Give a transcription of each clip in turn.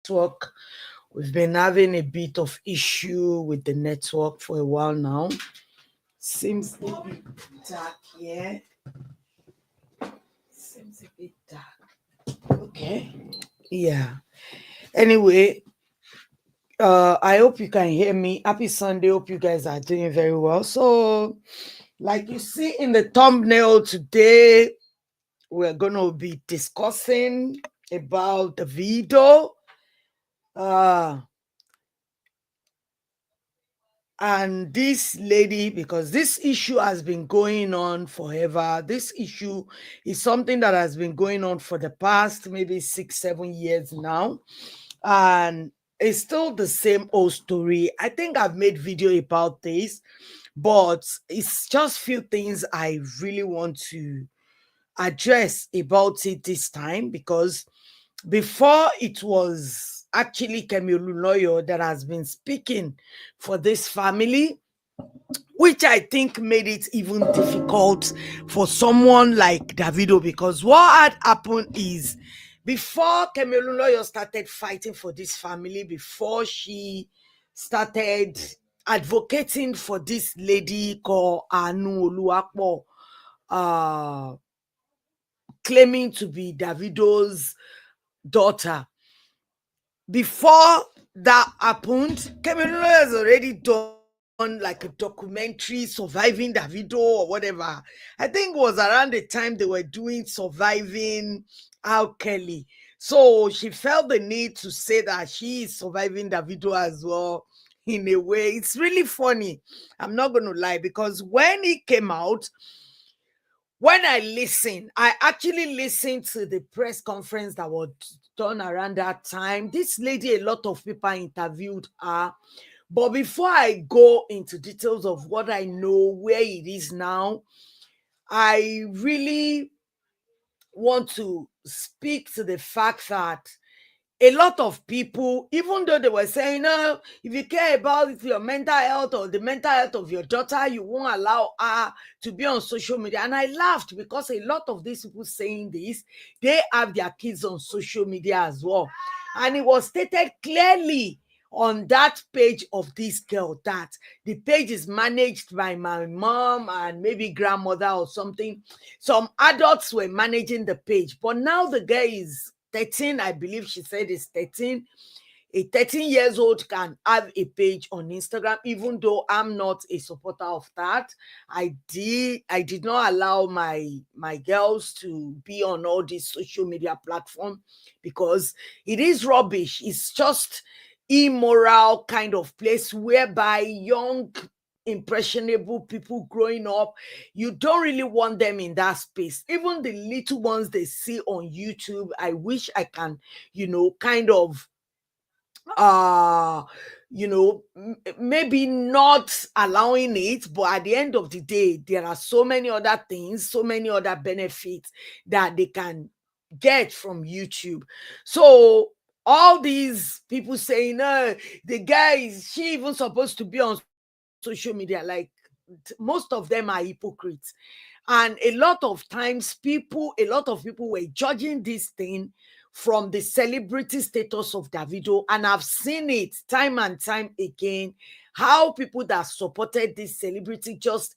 network. We've been having a bit of issue with the network for a while now. Seems a bit dark here. Seems a bit dark. Okay. Yeah. Anyway, I hope you can hear me. Happy Sunday. Hope you guys are doing very well. So, like you see in the thumbnail today, we're going to be discussing about Davido. And this lady, because this issue has been going on forever. This issue is something that has been going on for the past maybe 6-7 years now, and it's still the same old story. I think I've made video about this, but it's just few things I really want to address about it this time, because before it was actually Kemi Oluloyo that has been speaking for this family, which I think made it even difficult for someone like Davido, because what had happened is, before Kemi Oluloyo started fighting for this family, before she started advocating for this lady called Aanuoluwapo, claiming to be Davido's daughter, before that happened, Kemi Oluloyo has already done like a documentary surviving Davido or whatever. I think it was around the time they were doing surviving Al Kelly. So she felt the need to say that she is surviving Davido as well. In a way, it's really funny. I'm not going to lie, because when it came out, when I actually listened to the press conference that was done around that time. This lady, a lot of people interviewed her. But before I go into details of what I know, where it is now, I really want to speak to the fact that a lot of people, even though they were saying, no, if you care about your mental health or the mental health of your daughter, you won't allow her to be on social media. And I laughed, because a lot of these people saying this, they have their kids on social media as well. And it was stated clearly on that page of this girl that the page is managed by my mom and maybe grandmother or something. Some adults were managing the page, but now the girl is 13, I believe she said is 13. A 13 years old can have a page on Instagram, even though I'm not a supporter of that. I did not allow my girls to be on all these social media platforms, because it is rubbish. It's just immoral kind of place whereby young impressionable people growing up, you don't really want them in that space. Even the little ones they see on YouTube, I wish I can, kind of maybe not allowing it, but at the end of the day, there are so many other things, so many other benefits that they can get from YouTube. So all these people saying, the guy is she even supposed to be on social media, like, most of them are hypocrites. And a lot of times a lot of people were judging this thing from the celebrity status of Davido. And I've seen it time and time again, how people that supported this celebrity just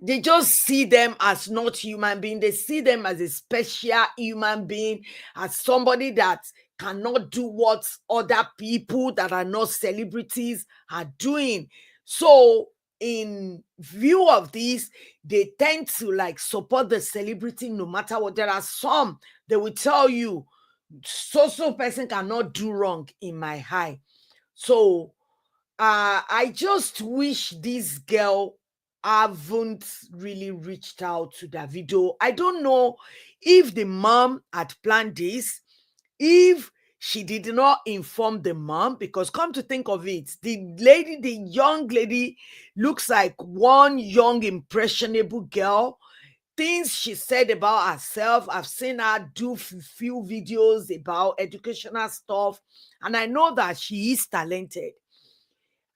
they just see them as not human being. They see them as a special human being, as somebody that cannot do what other people that are not celebrities are doing. So in view of this, they tend to like support the celebrity no matter what. There are some, they will tell you, so person cannot do wrong in my eye. So I just wish this girl haven't really reached out to Davido. I don't know if the mom had planned this, if she did not inform the mom, because come to think of it, the young lady looks like one young impressionable girl. Things she said about herself, I've seen her do few videos about educational stuff, and I know that she is talented.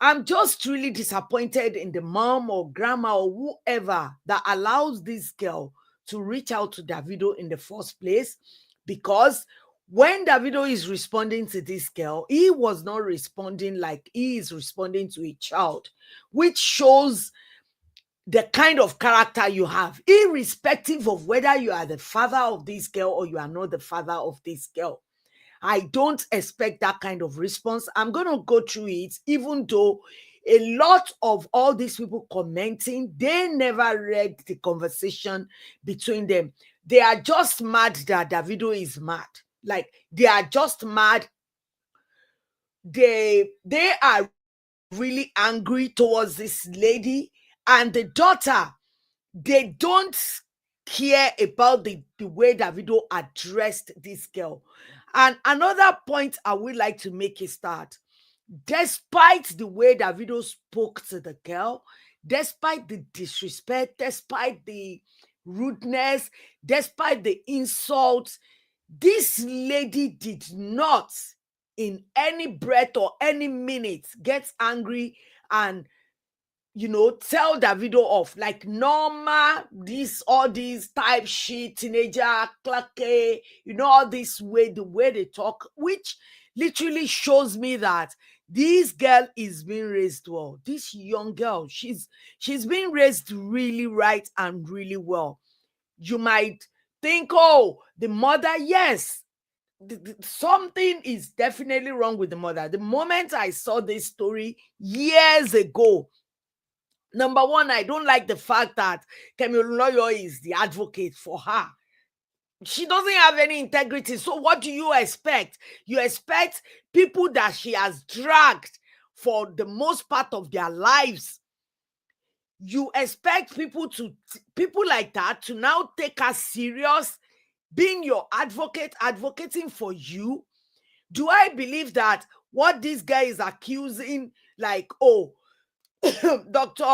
I'm just really disappointed in the mom or grandma or whoever that allows this girl to reach out to Davido in the first place, because when Davido is responding to this girl, he was not responding like he is responding to a child, which shows the kind of character you have, irrespective of whether you are the father of this girl or you are not the father of this girl. I don't expect that kind of response. I'm going to go through it, even though a lot of all these people commenting, they never read the conversation between them. They are just mad that Davido is mad. Like, they are just mad. They are really angry towards this lady and the daughter. They don't care about the way Davido addressed this girl. And another point I would like to make is that despite the way Davido spoke to the girl, despite the disrespect, despite the rudeness, despite the insults, this lady did not, in any breath or any minute, get angry and tell Davido off like normal, all these type shit, teenager, claque, all this way, the way they talk, which literally shows me that this girl is being raised well. This young girl, she's being raised really right and really well. You might think, oh, the mother, yes, something is definitely wrong with the mother. The moment I saw this story years ago, number one, I don't like the fact that Kemi Oloyo is the advocate for her. She doesn't have any integrity. So what do you expect? You expect people that she has dragged for the most part of their lives. You expect people like that to now take her serious, being your advocate, advocating for you. Do I believe that what this guy is accusing, like, oh, Dr.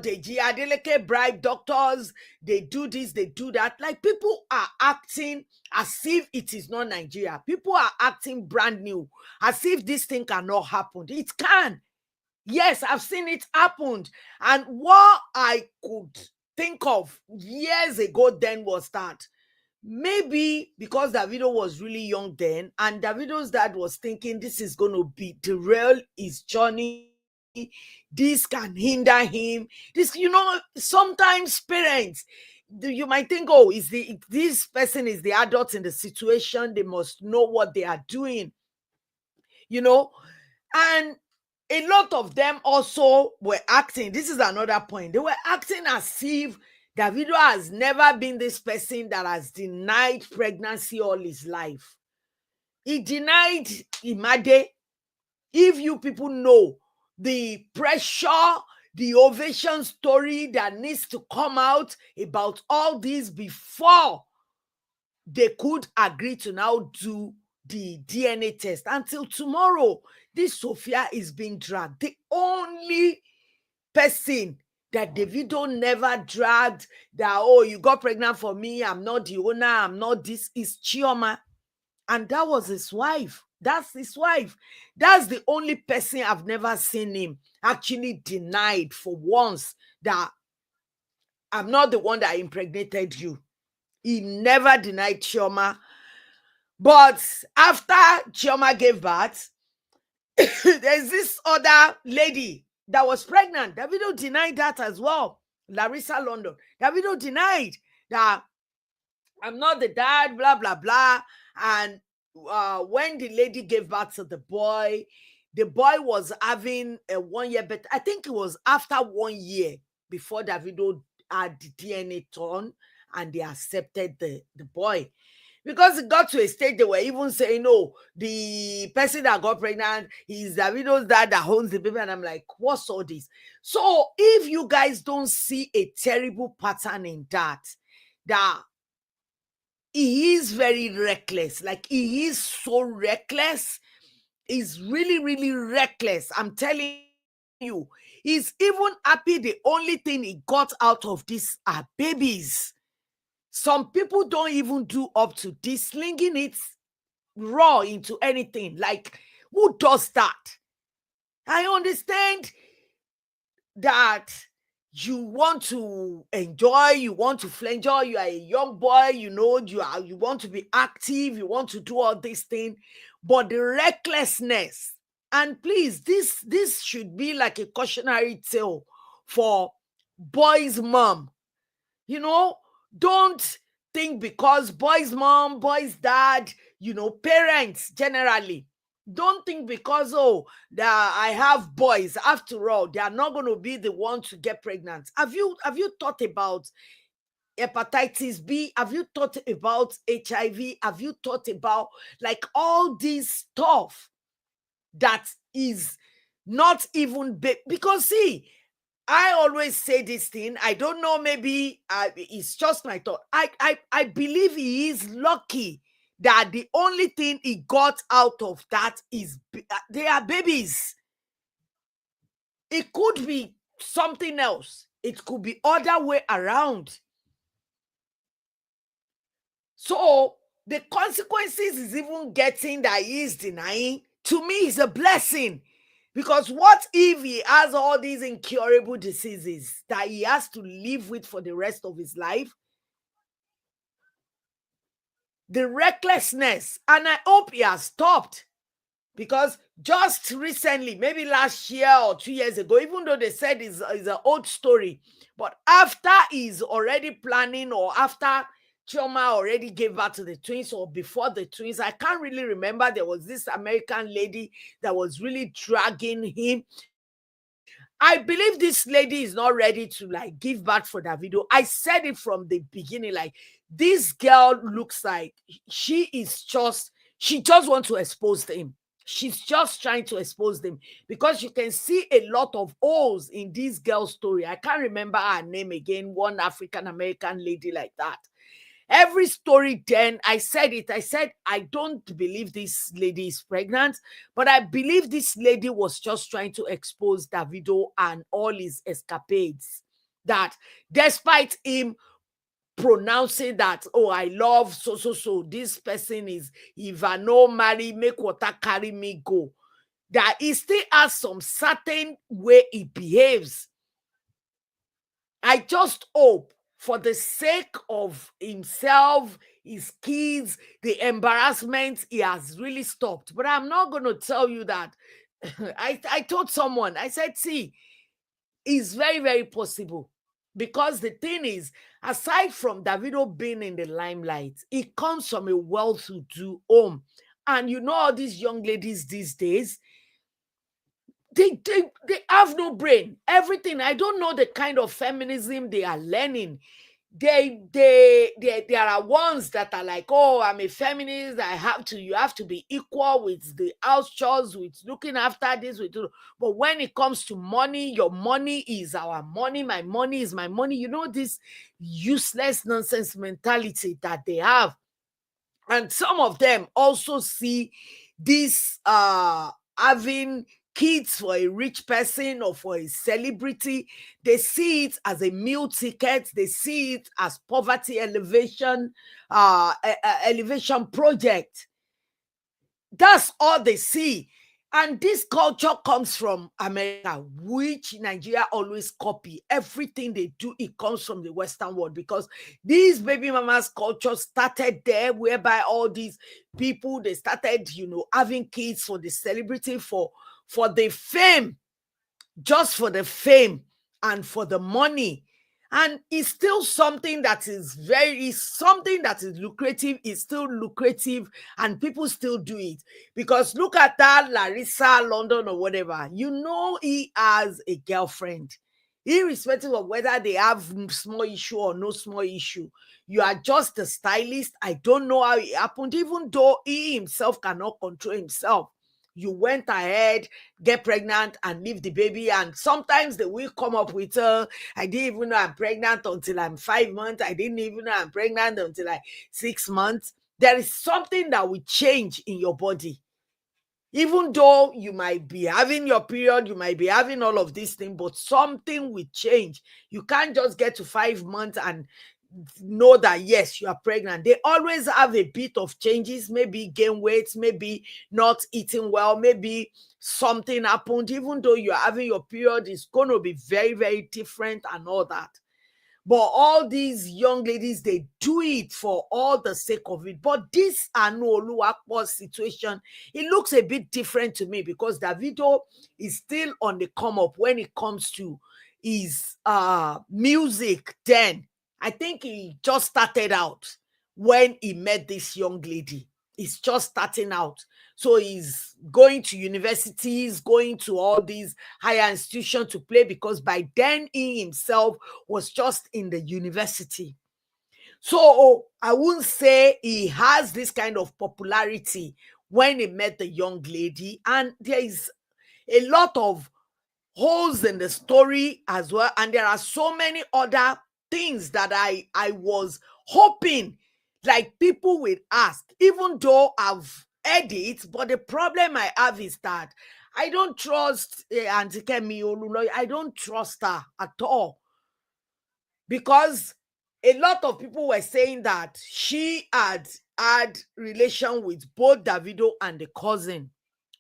Deji Adeleke bribe doctors, they do this, they do that. Like, people are acting as if it is not Nigeria. People are acting brand new, as if this thing cannot happen. It can. Yes, I've seen it happen. And what I could think of years ago then was that maybe because Davido was really young then, and Davido's dad was thinking this is going to be derail his journey, this can hinder him. Sometimes parents, you might think, oh, this person is the adult in the situation, they must know what they are doing, and a lot of them also were acting. This is another point. They were acting as if Davido has never been this person that has denied pregnancy all his life. He denied Imade. If you people know the pressure, the ovation story that needs to come out about all this before they could agree to now do the DNA test. Until tomorrow, this Sophia is being dragged. The only person that Davido never dragged, that, oh, you got pregnant for me, I'm not the owner, I'm not this, is Chioma. And that was his wife. That's his wife. That's the only person I've never seen him actually denied for once that I'm not the one that impregnated you. He never denied Chioma. But after Chioma gave birth, there's this other lady that was pregnant. Davido denied that as well. Larissa London. Davido denied that I'm not the dad, blah, blah, blah. And when the lady gave birth to the boy was having a 1 year, but I think it was after 1 year before Davido had the DNA done and they accepted the boy. Because it got to a stage they were even saying, no, the person that got pregnant is Davido's dad that owns the baby. And I'm like, what's all this? So if you guys don't see a terrible pattern in that he is very reckless. Like, he is so reckless. He's really, really reckless. I'm telling you. He's even happy the only thing he got out of this are babies. Some people don't even do up to this, slinging it raw into anything. Like, who does that? I understand that you want to enjoy, you want to flenjoy, you are a young boy, you want to be active, you want to do all this thing, but the recklessness. And please, this should be like a cautionary tale for boys' mom. Don't think because boys' mom, boys' dad, parents generally, don't think because, that I have boys, after all, they are not going to be the one to get pregnant. Have you thought about hepatitis B? Have you thought about HIV? Have you thought about like all this stuff that is not even because see, I always say this thing. I don't know, maybe it's just my thought. I believe he is lucky that the only thing he got out of that is they are babies. It could be something else. It could be other way around. So the consequences is even getting that he is denying. To me, is a blessing. Because what if he has all these incurable diseases that he has to live with for the rest of his life? The recklessness. And I hope he has stopped. Because just recently, maybe last year or 2 years ago, even though they said it's an old story, but after he's already planning, or after Chioma already gave birth to the twins, or before the twins, I can't really remember, there was this American lady that was really dragging him. I believe this lady is not ready to like give birth for Davido. I said it from the beginning, like this girl looks like she just wants to expose him. She's just trying to expose them, because you can see a lot of holes in this girl's story. I can't remember her name again, one African American lady like that. Every story, then I said it. I said, I don't believe this lady is pregnant, but I believe this lady was just trying to expose Davido and all his escapades. That despite him pronouncing that, oh, I love so, this person is, if I no marry, make water carry me go, that he still has some certain way he behaves. I just hope, for the sake of himself, his kids, the embarrassment, he has really stopped. But I'm not going to tell you that. I told someone, I said, see, it's very, very possible. Because the thing is, aside from Davido being in the limelight, it comes from a well-to-do home. And all these young ladies these days, they have no brain. Everything. I don't know the kind of feminism they are learning. There are ones that are like, oh, I'm a feminist, you have to be equal with the house chores, with looking after this, but when it comes to money, your money is our money, my money is my money. This useless nonsense mentality that they have. And some of them also see this having kids for a rich person or for a celebrity. They see it as a meal ticket. They see it as poverty elevation project. That's all they see. And this culture comes from America, which Nigeria always copy. Everything they do, it comes from the Western world, because these baby mamas culture started there, whereby all these people, they started, having kids for the celebrity, for the fame, just for the fame and for the money. And it's still something that is something that is lucrative. It's still lucrative, and people still do it. Because look at that Larissa London or whatever. He has a girlfriend, irrespective of whether they have small issue or no small issue. You are just a stylist. I don't know how it happened, even though he himself cannot control himself. You went ahead, get pregnant, and leave the baby. And sometimes they will come up with, I didn't even know I'm pregnant until I'm 5 months. I didn't even know I'm pregnant until 6 months. There is something that will change in your body. Even though you might be having your period, you might be having all of these things, but something will change. You can't just get to 5 months and know that yes, you are pregnant. They always have a bit of changes, maybe gain weight, maybe not eating well, maybe something happened. Even though you're having your period, it's going to be very, very different and all that. But all these young ladies, they do it for all the sake of it. But this Aanuoluwapo situation, it looks a bit different to me, because Davido is still on the come up when it comes to his music. Then I think he just started out when he met this young lady. He's just starting out. So he's going to universities, going to all these higher institutions to play, because by then he himself was just in the university. So I wouldn't say he has this kind of popularity when he met the young lady. And there is a lot of holes in the story as well. And there are so many other things that I was hoping like people will ask, even though I've heard it. But the problem I have is that I don't trust Auntie Kemi Oluloy. I don't trust her at all, because a lot of people were saying that she had relation with both Davido and the cousin,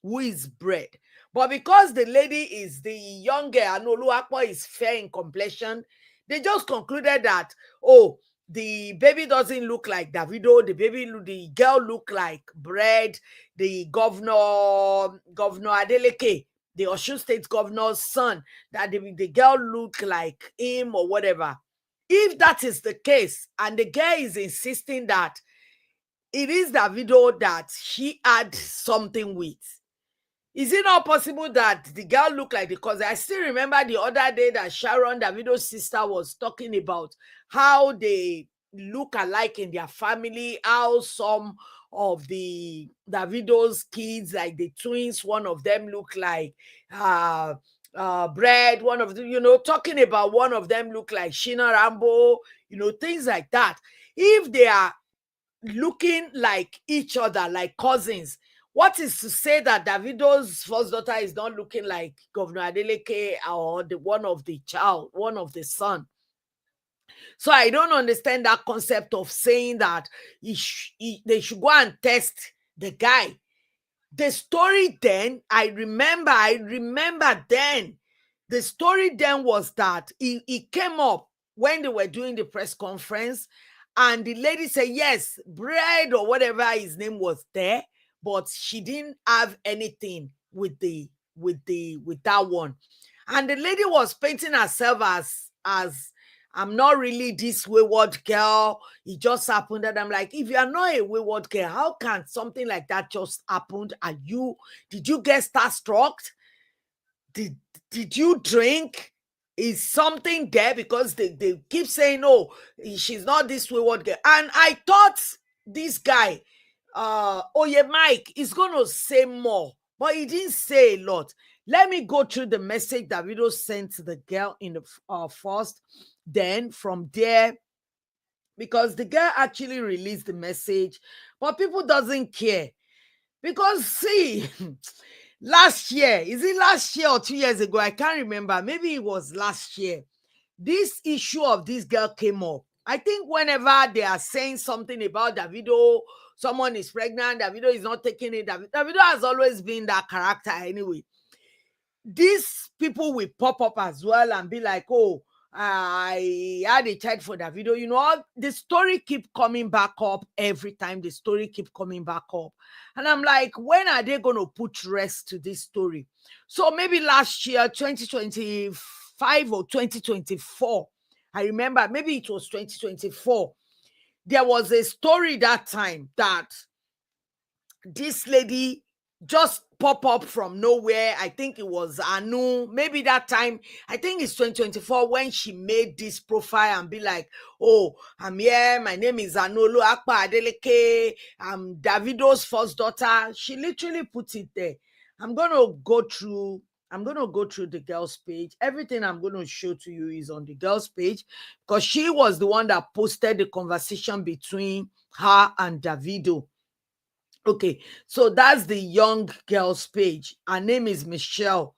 who is bred. But because the lady is the younger, Aanuoluwapo is fair in complexion, they just concluded that, oh, the baby doesn't look like Davido, the girl look like bred, the governor Adeleke, the Osun State governor's son, that the girl look like him or whatever. If that is the case, and the girl is insisting that it is Davido that she had something with, is it not possible that the girl looked like the cousin? I still remember the other day that Sharon, Davido's sister, was talking about how they look alike in their family, how some of the Davido's kids, like the twins, one of them look like Bread, one of them, talking about one of them look like Shina Rambo, things like that. If they are looking like each other, like cousins, what is to say that Davido's first daughter is not looking like Governor Adeleke or one of the son? So I don't understand that concept of saying that they should go and test the guy. The story then, I remember then, the story then was that he came up when they were doing the press conference, and the lady said, yes, Bread or whatever his name was there, but she didn't have anything with that one. And the lady was painting herself as I'm not really this wayward girl. It just happened. And I'm like, if you are not a wayward girl, how can something like that just happen? Did you get starstruck? Did you drink? Is something there? Because they keep saying, oh, she's not this wayward girl. And I thought this guy, Oye Mike, is going to say more, but he didn't say a lot. Let me go through the message that Davido sent to the girl in the first. Then from there, because the girl actually released the message, but people doesn't care. Because see, last year, is it last year or 2 years ago? I can't remember. Maybe it was last year. This issue of this girl came up. I think whenever they are saying something about Davido, someone is pregnant, Davido is not taking it. Davido has always been that character anyway. These people will pop up as well and be like, oh, I had a child for Davido. The story keep coming back up every time. The story keep coming back up. And I'm like, when are they going to put rest to this story? So maybe last year, 2025 or 2024, I remember, maybe it was 2024, there was a story that time that this lady just pop up from nowhere. I think it was Anu. Maybe that time, I think it's 2024, when she made this profile and be like, oh, I'm here. My name is Aanuoluwapo Adeleke. I'm Davido's first daughter. She literally put it there. I'm going to go through the girl's page. Everything I'm going to show to you is on the girl's page, because she was the one that posted the conversation between her and Davido. Okay, so that's the young girl's page. Her name is Michelle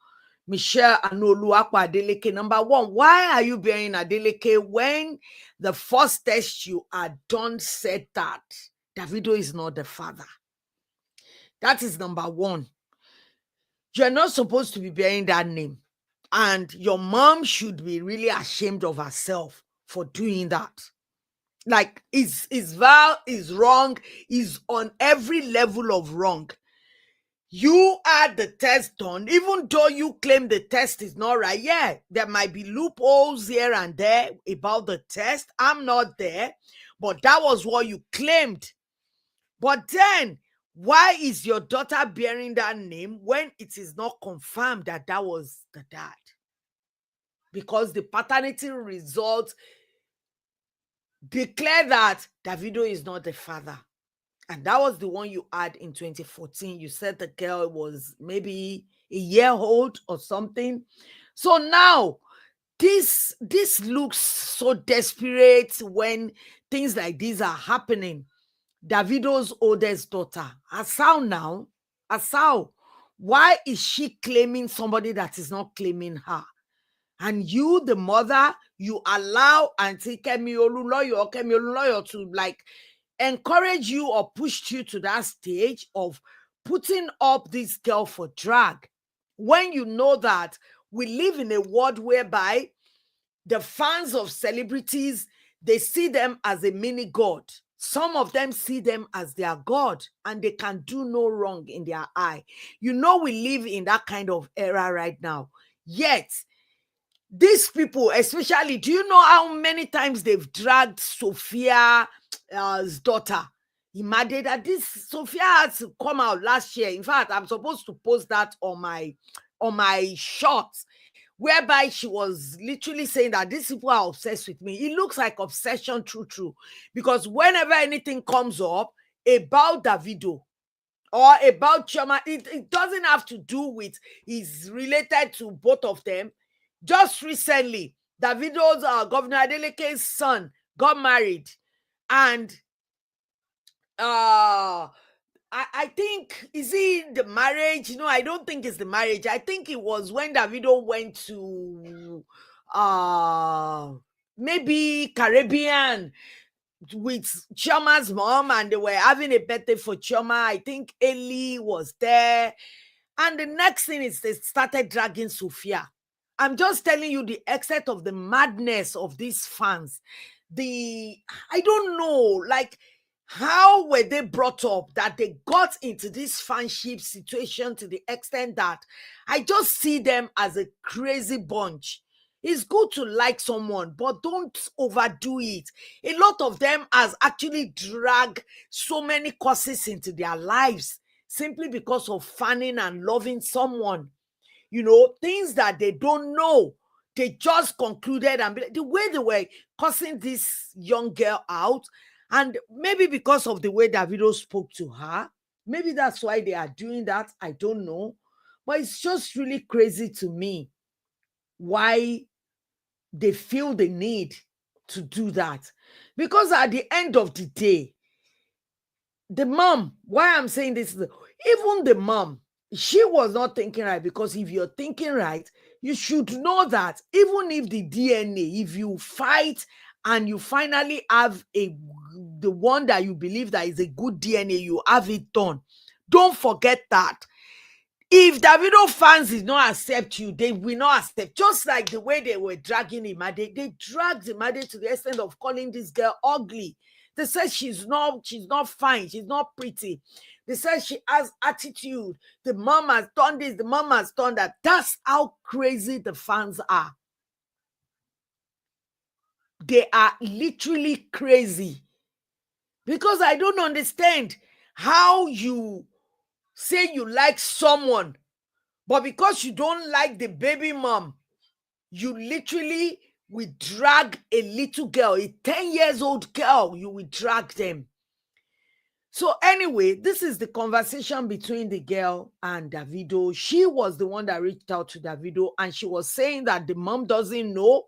Michelle Aanuoluwapo Adeleke. Number one, why are you bearing Adeleke when the first test you had done said that Davido is not the father? That is number one. You're not supposed to be bearing that name. And your mom should be really ashamed of herself for doing that. Like, his vow is wrong, is on every level of wrong. You had the test done, even though you claim the test is not right. Yeah, there might be loopholes here and there about the test. I'm not there, but that was what you claimed. But then, why is your daughter bearing that name when it is not confirmed that that was the dad? Because the paternity results declare that Davido is not the father. And that was the one you had in 2014. You said the girl was maybe a year old or something. So now, this looks so desperate when things like these are happening. Davido's oldest daughter, Asao now, Asao, why is she claiming somebody that is not claiming her? And you, the mother, you allow Auntie Kemi Olunloyo to like encourage you or pushed you to that stage of putting up this girl for drag, when you know that we live in a world whereby the fans of celebrities, they see them as a mini god. Some of them see them as their god, and they can do no wrong in their eye. You know, we live in that kind of era right now. Yet these people, especially, do you know how many times they've dragged Sophia's daughter? Imade, that this Sophia had to come out last year. In fact, I'm supposed to post that on my shorts, whereby she was literally saying that these people are obsessed with me. It looks like obsession, true, because whenever anything comes up about Davido or about Chioma, it doesn't have to do with, he's related to both of them. Just recently, Davido's Governor Adeleke's son got married, and I think, is it the marriage? No, I don't think it's the marriage. I think it was when Davido went to maybe Caribbean with Chioma's mom, and they were having a birthday for Chioma. I think Eli was there. And the next thing is they started dragging Sophia. I'm just telling you the extent of the madness of these fans. I don't know, like, how were they brought up that they got into this fanship situation to the extent that I just see them as a crazy bunch. It's good to like someone, but don't overdo it. A lot of them has actually dragged so many curses into their lives simply because of fanning and loving someone. You know, things that they don't know. They just concluded, and the way they were cussing this young girl out, and maybe because of the way Davido spoke to her, maybe that's why they are doing that. I don't know. But it's just really crazy to me why they feel the need to do that. Because at the end of the day, the mom, why I'm saying this, even the mom, she was not thinking right, because if you're thinking right, you should know that even if the DNA, if you fight and you finally have the one that you believe that is a good DNA, you have it done. Don't forget that if Davido fans did not accept you, they will not accept. Just like the way they were dragging Imade, they dragged Imade to the extent of calling this girl ugly. They said she's not fine, she's not pretty. They said she has attitude. The mom has done this, the mom has done that. That's how crazy the fans are. They are literally crazy. Because I don't understand how you say you like someone, but because you don't like the baby mom, you literally will drag a little girl, a 10 years old girl, you will drag them. So anyway, this is the conversation between the girl and Davido. She was the one that reached out to Davido, and she was saying that the mom doesn't know.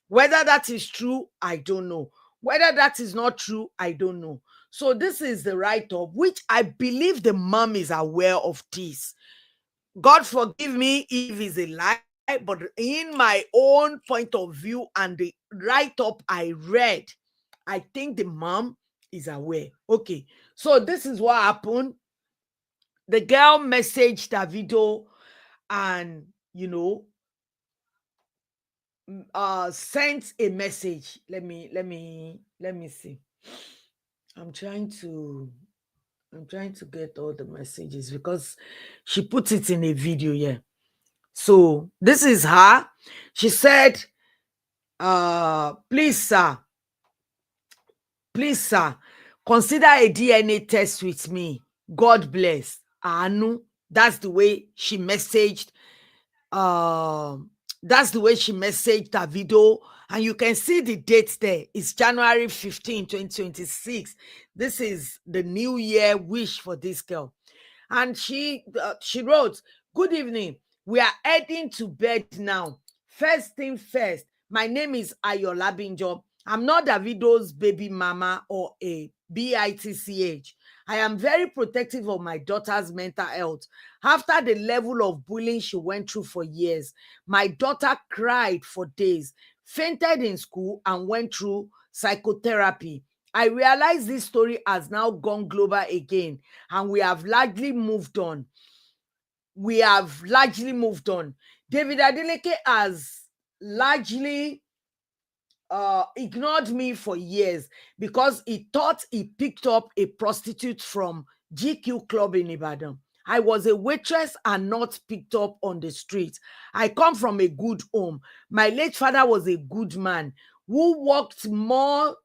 Whether that is true, I don't know. Whether that is not true, I don't know. So this is the write-up, which I believe the mom is aware of this. God forgive me if it's a lie, but in my own point of view and the write-up I read, I think the mom is aware. Okay, so this is what happened. The girl messaged Davido and, sent a message. Let me see. I'm trying to get all the messages because she put it in a video here. So this is her. She said, please sir, consider a DNA test with me. God bless. Anu. That's the way she messaged. Um, that's the way she messaged Davido. And you can see the date there. It's January 15, 2026. This is the new year wish for this girl. And she wrote, "Good evening. We are heading to bed now. First thing first, my name is Ayo Labinjo. I'm not Davido's baby mama or a bitch. I am very protective of my daughter's mental health. After the level of bullying she went through for years, my daughter cried for days, fainted in school, and went through psychotherapy. I realize this story has now gone global again, and we have largely moved on. David Adeleke has largely ignored me for years because he thought he picked up a prostitute from GQ Club in Ibadan. I was a waitress and not picked up on the street. I come from a good home. My late father was a good man who worked more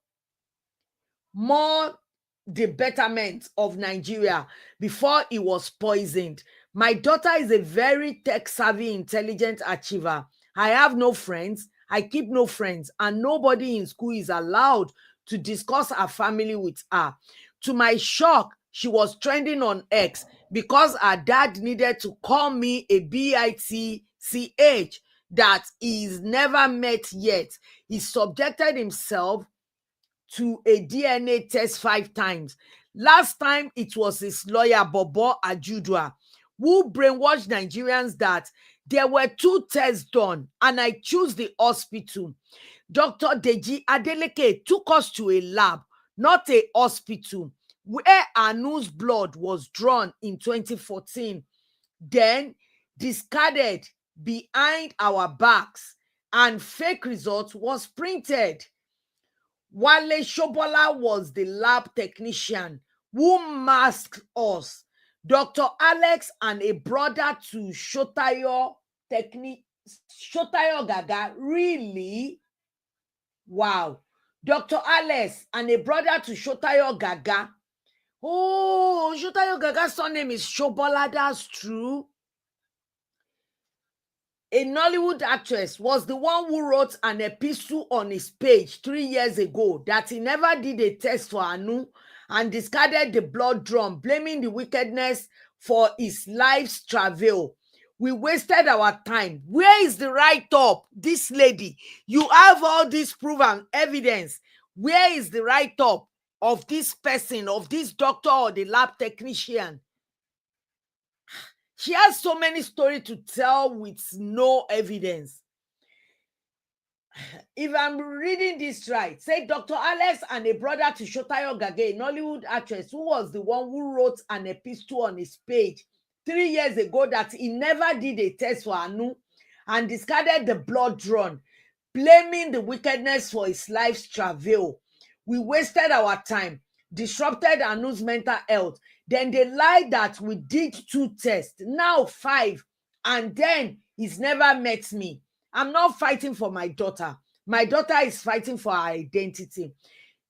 the betterment of Nigeria before he was poisoned. My daughter is a very tech-savvy, intelligent achiever. I have no friends. I keep no friends, and nobody in school is allowed to discuss her family with her. To my shock, she was trending on X because her dad needed to call me a bitch that he's never met yet. He subjected himself to a DNA test 5 times. Last time, it was his lawyer, Bobo Ajudua, who brainwashed Nigerians that there were 2 tests done and I choose the hospital. Dr. Deji Adeleke took us to a lab, not a hospital, where Anu's blood was drawn in 2014, then discarded behind our backs, and fake result was printed. Wale Shobola was the lab technician who masked us. Dr. Alex and a brother to Shotayo Gaga. Really? Wow. Dr. Alex and a brother to Shotayo Gaga. Oh, Shotayo Gaga's surname is Shobola. That's true. A Nollywood actress was the one who wrote an epistle on his page 3 years ago that he never did a test for Anu and discarded the blood drawn, blaming the wickedness for his life's travail. We wasted our time. Where is the write-up? This lady, you have all this proof and evidence. Where is the write-up of this person, of this doctor or the lab technician? She has so many stories to tell with no evidence. If I'm reading this right, say Dr. Alex and a brother to Shotayo Gage, a Nollywood actress who was the one who wrote an epistle on his page 3 years ago that he never did a test for Anu and discarded the blood drawn, blaming the wickedness for his life's travail. We wasted our time, disrupted Anu's mental health. Then they lied that we did 2 tests, now 5, and then he's never met me. I'm not fighting for my daughter. My daughter is fighting for her identity.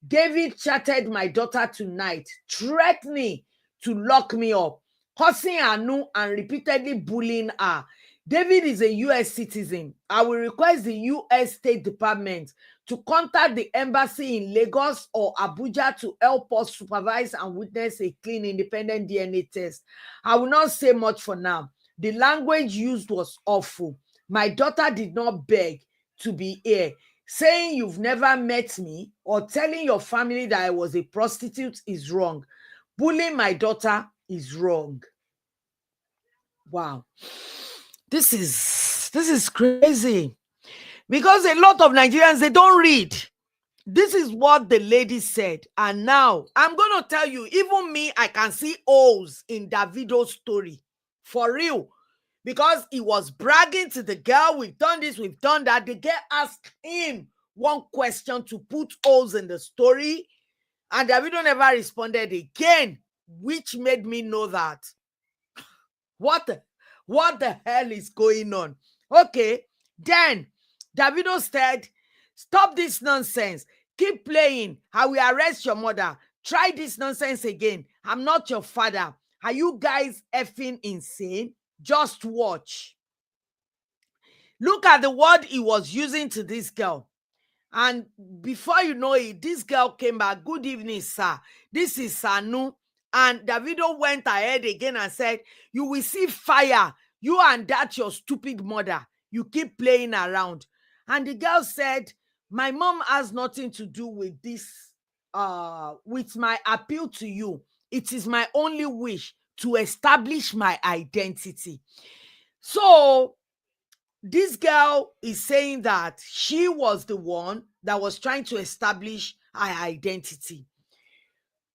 David chatted my daughter tonight, threatening to lock me up, cursing Anu and repeatedly bullying her. David is a U.S. citizen. I will request the U.S. State Department to contact the embassy in Lagos or Abuja to help us supervise and witness a clean, independent DNA test. I will not say much for now. The language used was awful. My daughter did not beg to be here. Saying you've never met me or telling your family that I was a prostitute is wrong. Bullying my daughter is wrong. Wow. This is crazy. Because a lot of Nigerians, they don't read. This is what the lady said. And now I'm going to tell you, even me, I can see holes in Davido's story. For real. Because he was bragging to the girl, we've done this, we've done that. The girl asked him one question to put holes in the story. And Davido never responded again, which made me know that what the hell is going on? Okay, then Davido said, stop this nonsense. Keep playing. I will arrest your mother. Try this nonsense again. I'm not your father. Are you guys effing insane? Just watch. Look at the word he was using to this girl. And before you know it, this girl came back. Good evening, sir. This is Sanu. And Davido went ahead again and said, you will see fire. You and that your stupid mother. You keep playing around. And the girl said, my mom has nothing to do with this, with my appeal to you. It is my only wish to establish my identity. So this girl is saying that she was the one that was trying to establish her identity.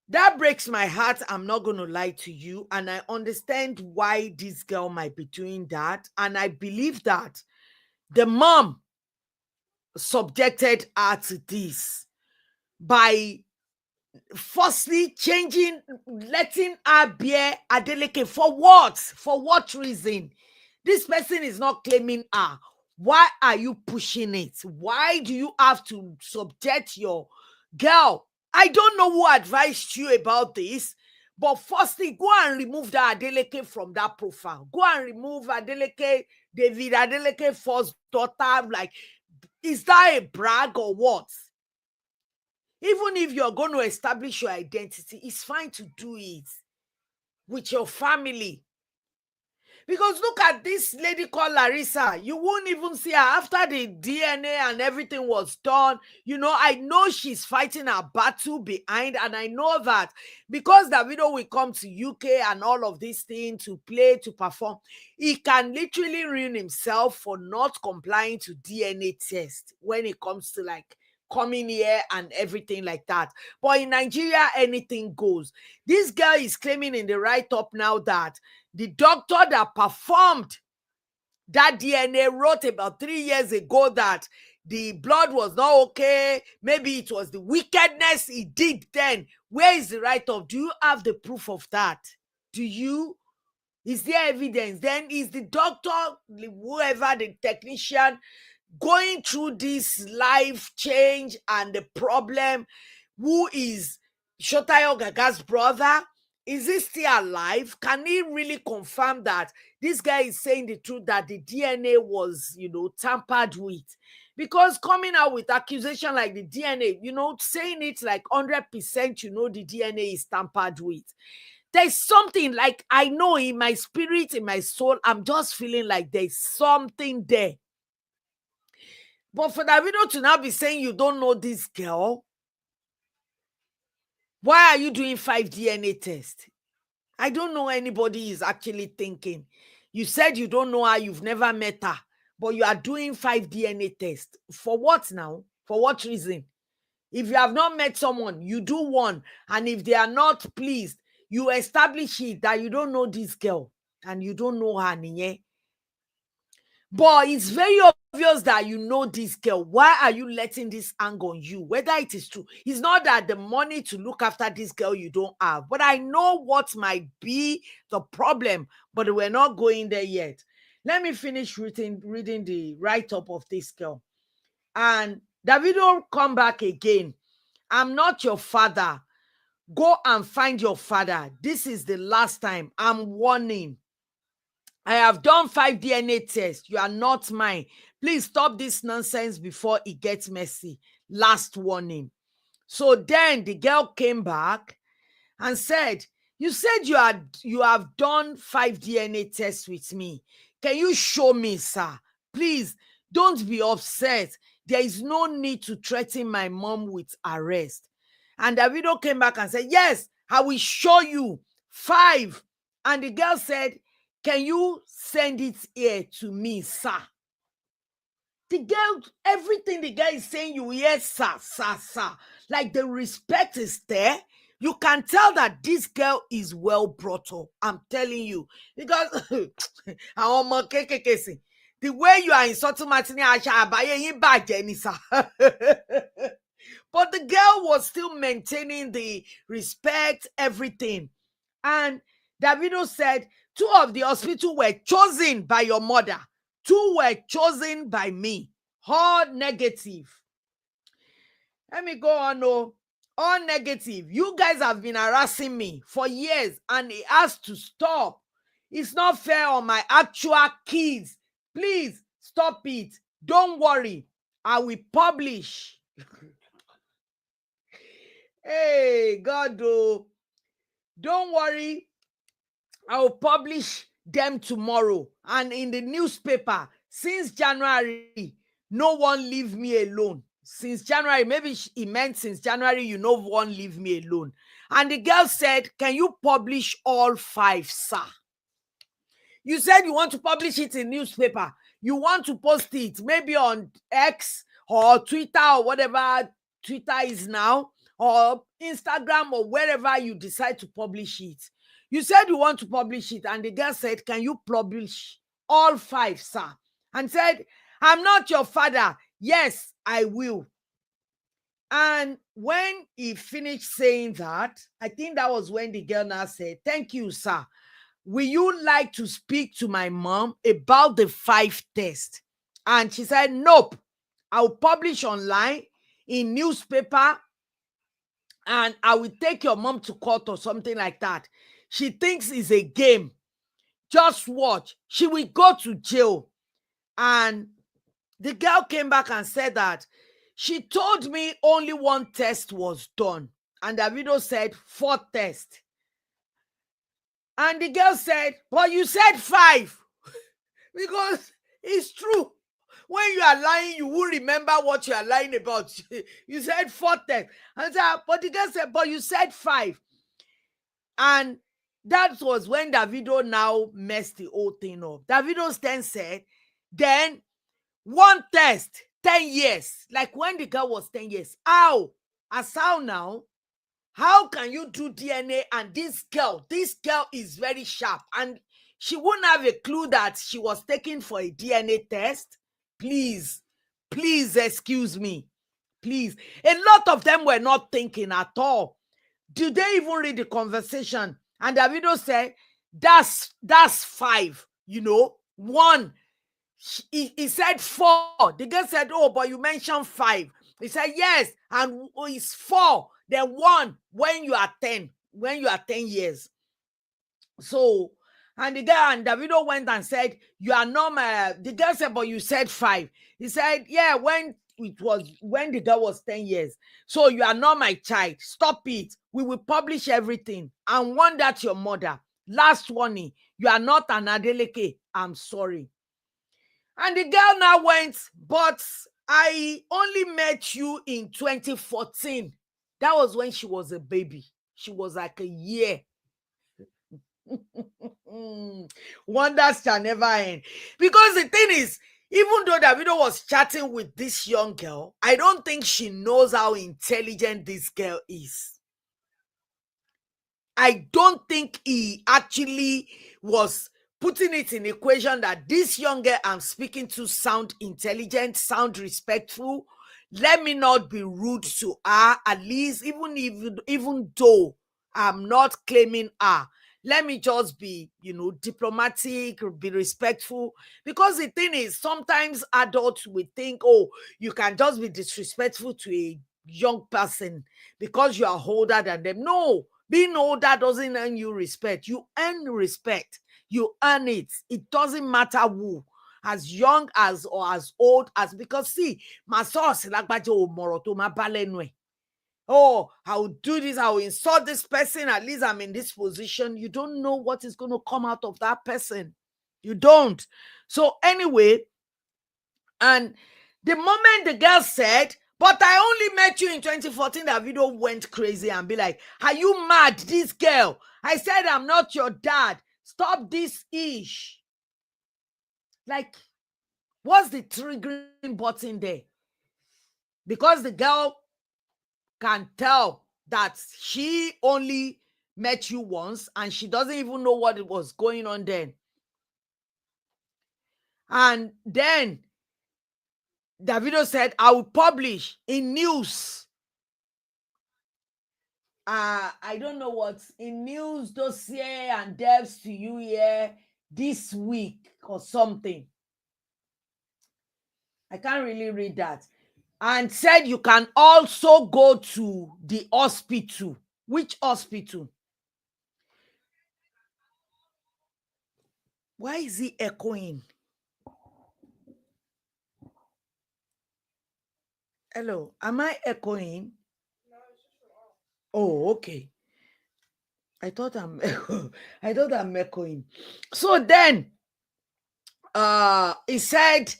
That breaks my heart. I'm not going to lie to you. And I understand why this girl might be doing that. And I believe that the mom subjected her to this by firstly changing, letting her bear Adeleke. For what? For what reason? This person is not claiming her. Why are you pushing it? Why do you have to subject your girl? I don't know who advised you about this, but firstly, go and remove that Adeleke from that profile. Go and remove Adeleke, David Adeleke first daughter. Like, is that a brag or what? Even if you're going to establish your identity, it's fine to do it with your family. Because look at this lady called Larissa. You won't even see her after the DNA and everything was done. You know, I know she's fighting a battle behind, and I know that because Davido will come to UK and all of these things to play, to perform, he can literally ruin himself for not complying to DNA test when it comes to like coming here and everything like that. But in Nigeria, anything goes. This girl is claiming in the write-up now that the doctor that performed that DNA wrote about 3 years ago that the blood was not okay. Maybe it was the wickedness he did then. Where is the write-up? Do you have the proof of that? Do you? Is there evidence? Then is the doctor, whoever, the technician, going through this life change and the problem? Who is Shotayo Gaga's brother? Is he still alive? Can he really confirm that this guy is saying the truth, that the DNA was, tampered with? Because coming out with accusation like the DNA, saying it like 100%, the DNA is tampered with. There's something like, I know in my spirit, in my soul, I'm just feeling like there's something there. But for Davido to now be saying you don't know this girl, why are you doing 5 DNA tests? I don't know anybody is actually thinking. You said you don't know her, you've never met her, but you are doing 5 DNA tests. For what now? For what reason? If you have not met someone, you do one. And if they are not pleased, you establish it that you don't know this girl and you don't know her. But it's very obvious that you know this girl. Why are you letting this hang on you? Whether it is true. It's not that the money to look after this girl you don't have. But I know what might be the problem. But we're not going there yet. Let me finish reading the write-up of this girl. And Davido come back again. I'm not your father. Go and find your father. This is the last time. I'm warning. I have done 5 DNA tests. You are not mine. Please stop this nonsense before it gets messy. Last warning. So then the girl came back and said, you said you have done 5 DNA tests with me. Can you show me, sir? Please, don't be upset. There is no need to threaten my mom with arrest. And Davido came back and said, yes, I will show you 5. And the girl said, can you send it here to me, sir? The girl, everything the guy is saying, you hear, sir, sir, sir. Like the respect is there. You can tell that this girl is well brought up. I'm telling you. Because the way you are insulting Martini Asha Abaye, but the girl was still maintaining the respect, everything. And Davido said, 2 of the hospital were chosen by your mother. 2 were chosen by me. All negative. Let me go on. Oh, all negative. You guys have been harassing me for years and it has to stop. It's not fair on my actual kids. Please stop it. Don't worry. I will publish. Hey, God, oh, don't worry. I will publish them tomorrow. And in the newspaper, since January, no one leave me alone. Since January, maybe he meant since January, no one leave me alone. And the girl said, can you publish all 5, sir? You said you want to publish it in newspaper. You want to post it maybe on X or Twitter or whatever Twitter is now, or Instagram or wherever you decide to publish it. You said you want to publish it, and the girl said, can you publish all 5, sir? And said, I'm not your father. Yes, I will. And when he finished saying that, I think that was when the girl now said, thank you, sir. Will you like to speak to my mom about the 5 test? And she said, nope. I'll publish online in newspaper and I will take your mom to court or something like that. She thinks it's a game. Just watch. She will go to jail. And the girl came back and said that she told me only 1 test was done. And Davido said 4 tests. And the girl said, but you said 5. Because it's true. When you are lying, you will remember what you are lying about. You said 4 tests. And said, but the girl said, but you said 5. And that was when Davido now messed the whole thing up. Davido then said, then 1 test, 10 years. Like when the girl was 10 years. How? As how now? How can you do DNA? And this girl is very sharp. And she wouldn't have a clue that she was taken for a DNA test. Please excuse me. Please. A lot of them were not thinking at all. Did they even read the conversation? And Davido said, that's 5, 1. He said 4. The girl said, oh, but you mentioned 5. He said, yes, and it's 4. Then 1 when you are 10 years. So, and the girl and Davido went and said, you are not my, the girl said, but you said 5. He said, yeah, when the girl was 10 years. So you are not my child. Stop it. We will publish everything. And one, that's your mother. Last warning, you are not an Adeleke. I'm sorry. And the girl now went, but I only met you in 2014. That was when she was a baby. She was like a year. Wonders shall never end. Because the thing is, even though Davido was chatting with this young girl, I don't think she knows how intelligent this girl is. I don't think he actually was putting it in equation that this young girl I'm speaking to sound intelligent, sound respectful. Let me not be rude to her, at least even though I'm not claiming her. Let me just be, diplomatic, be respectful. Because the thing is, sometimes adults will think, oh, you can just be disrespectful to a young person because you are older than them. No, being older doesn't earn you respect. You earn respect. You earn it. It doesn't matter who. As young as or as old as, because see, my source like oh, I will do this, I will insult this person, at least I'm in this position. You don't know what is going to come out of that person. You don't. So anyway, and the moment the girl said, but I only met you in 2014, that video went crazy and be like, are you mad, this girl? I said, I'm not your dad. Stop this ish. Like, what's the triggering button there? Because the girl can tell that she only met you once and she doesn't even know what was going on then. And then Davido said, I will publish in news. I don't know what's in news dossier and devs to you here this week or something. I can't really read that. And said you can also go to the hospital. Which hospital? Why is he echoing? Hello, am I echoing? Oh, okay. I thought I'm echoing. So then he said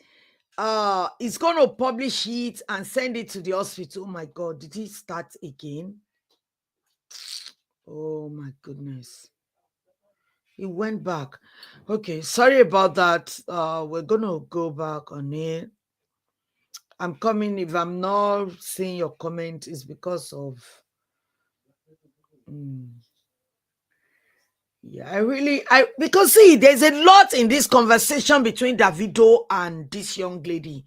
he's gonna publish it and send it to the hospital. Oh my god, did he start again? Oh my goodness. He went back. Okay, sorry about that. We're gonna go back on it. I'm coming. If I'm not seeing your comment, it's because of yeah, because see, there's a lot in this conversation between Davido and this young lady.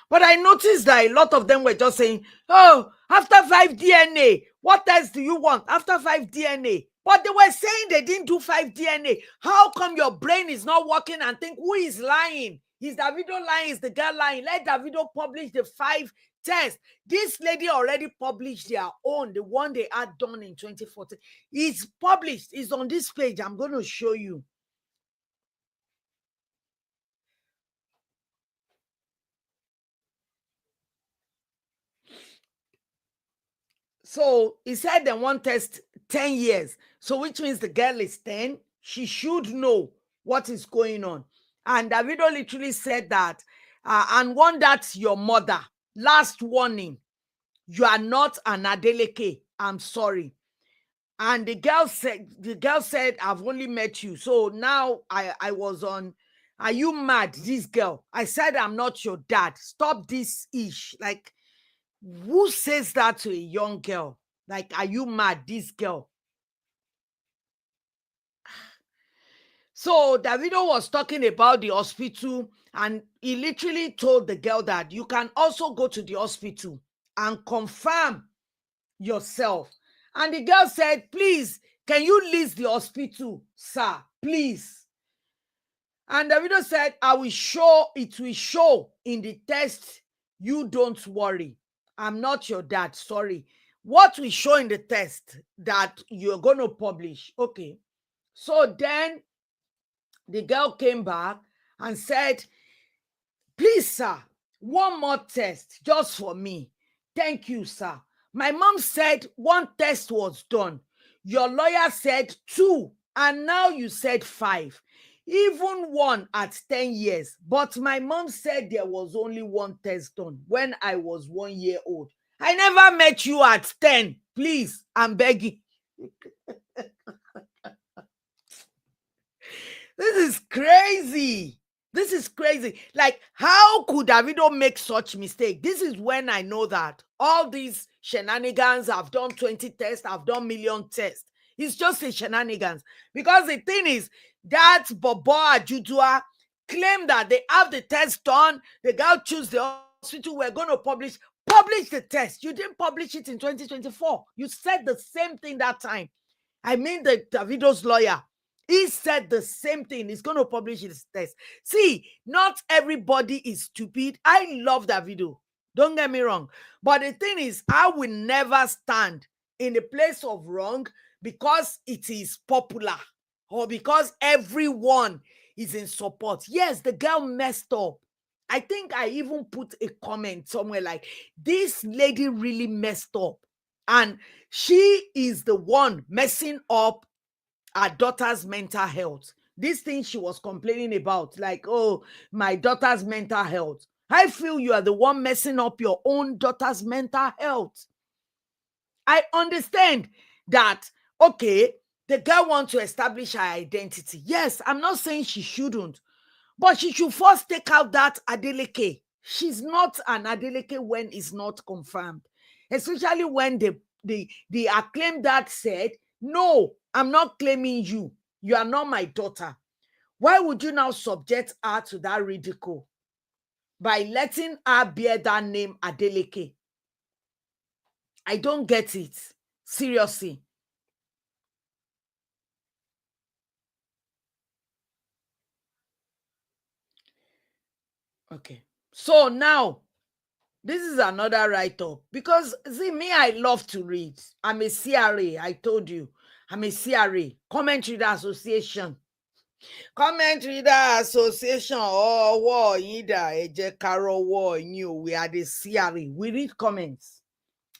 But I noticed that a lot of them were just saying, oh, after 5 DNA, what else do you want? After 5 DNA. But they were saying they didn't do 5 DNA. How come your brain is not working and think, who is lying? Is Davido lying? Is the girl lying? Let Davido publish the 5 tests. This lady already published their own, the one they had done in 2014. It's published. It's on this page. I'm going to show you. So he said they want test 10 years. So which means the girl is 10. She should know what is going on. And Davido literally said that, and one that's your mother. Last warning, you are not an Adeleke. I'm sorry. And the girl said, I've only met you. So now I was on, are you mad, this girl? I said, I'm not your dad. Stop this ish. Like, who says that to a young girl? Like, are you mad, this girl? So Davido was talking about the hospital, and he literally told the girl that you can also go to the hospital and confirm yourself. And the girl said, please, can you list the hospital, sir? Please. And Davido said, it will show in the test. You don't worry. I'm not your dad. Sorry. What will show in the test that you're going to publish? Okay. So then the girl came back and said, please, sir, one more test just for me. Thank you, sir. My mom said 1 test was done. Your lawyer said 2, and now you said 5. Even 1 at 10 years. But my mom said there was only 1 test done when I was 1 year old. I never met you at 10. Please, I'm begging. This is crazy. This is crazy. Like, how could Davido make such mistake? This is when I know that all these shenanigans, I've done 20 tests, I've done million tests. It's just a shenanigans. Because the thing is, that Bobo Ajudua claimed that they have the test done. The girl choose the hospital. We're going to publish the test. You didn't publish it in 2024. You said the same thing that time. I mean, the Davido's lawyer. He said the same thing. He's going to publish his test. See, not everybody is stupid. I love Davido. Don't get me wrong. But the thing is, I will never stand in the place of wrong because it is popular or because everyone is in support. Yes, the girl messed up. I think I even put a comment somewhere like, this lady really messed up. And she is the one messing up her daughter's mental health. This thing she was complaining about, like, oh, my daughter's mental health. I feel you are the one messing up your own daughter's mental health. I understand that, okay, The girl wants to establish her identity. Yes, I'm not saying she shouldn't, but she should first take out that Adeleke. She's not an Adeleke when it's not confirmed, especially when the acclaimed dad said, no, I'm not claiming you. You are not my daughter. Why would you now subject her to that ridicule by letting her bear that name Adeleke? I don't get it. Seriously. Okay. So now, this is another write-up. Because, see, me, I love to read. I'm a CRA. I told you. I'm a CRA. Comment Reader Association. Comment Reader Association. Oh, war, Ida, Eje Karo, war, you. We are the CRA. We read comments.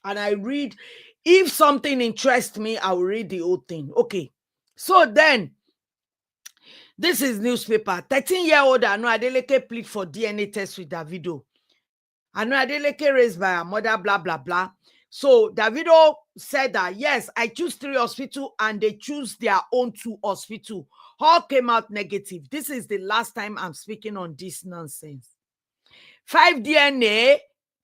And I read. If something interests me, I will read the whole thing. Okay. So then, this is newspaper. 13-year-old Anu Adeleke plead for DNA test with Davido. Anu Adeleke raised by her mother, blah, blah, blah. So Davido said that, yes, I choose 3 hospitals and they choose their own 2 hospitals. All came out negative. This is the last time I'm speaking on this nonsense. 5 DNA,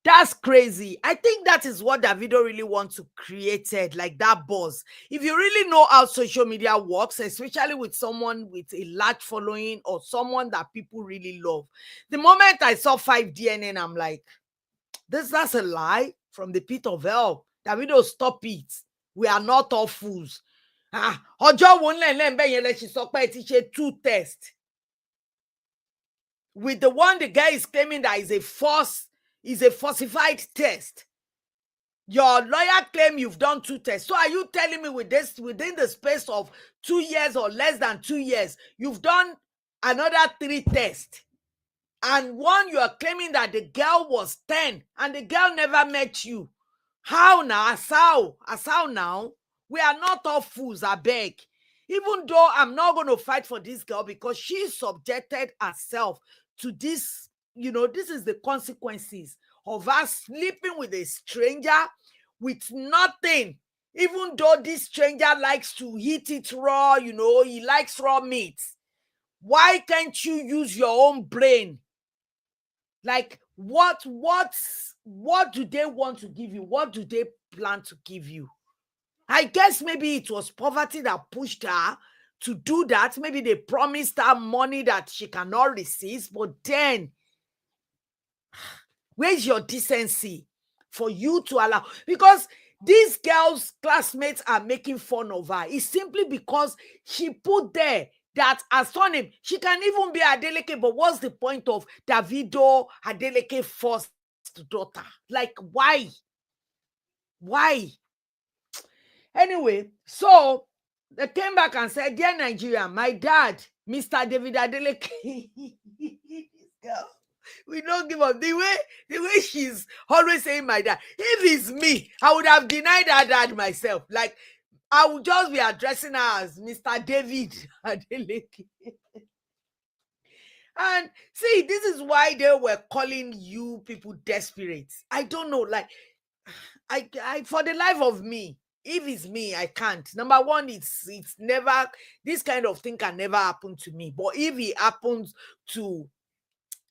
that's crazy. I think that is what Davido really wants to create, like that buzz. If you really know how social media works, especially with someone with a large following or someone that people really love, the moment I saw 5 DNA, I'm like, that's a lie from the pit of hell. Davido, stop it. We are not all fools. Ọjọ́ wo ńlẹ̀ ńbẹ̀ yẹn lẹ ṣì sọ pé ẹ ti ṣe 2 tests. With the one the guy is claiming that is a falsified test. Your lawyer claim you've done 2 tests. So are you telling me with this, within the space of 2 years or less than 2 years, you've done another 3 tests? And one, you are claiming that the girl was 10 and the girl never met you. How now? Asao now? We are not all fools, I beg. Even though I'm not going to fight for this girl because she subjected herself to this, this is the consequences of her sleeping with a stranger with nothing. Even though this stranger likes to eat it raw, he likes raw meat. Why can't you use your own brain? Like, what do they want to give you? What do they plan to give you? I guess maybe it was poverty that pushed her to do that. Maybe they promised her money that she cannot resist. But then, where's your decency for you to allow? Because these girls' classmates are making fun of her. It's simply because she put there that her surname, she can even be Adeleke, but what's the point of Davido Adeleke first daughter? Like, why? Why? Anyway, so they came back and said, dear Nigeria, my dad, Mr. David Adeleke, this girl, we don't give up. The way she's always saying my dad. If it's me, I would have denied her dad myself. Like, I would just be addressing her as Mr. David Adeleke. And see, this is why they were calling you people desperate. I don't know. Like, I for the life of me, if it's me, I can't. Number one, it's never, this kind of thing can never happen to me. But if it happens to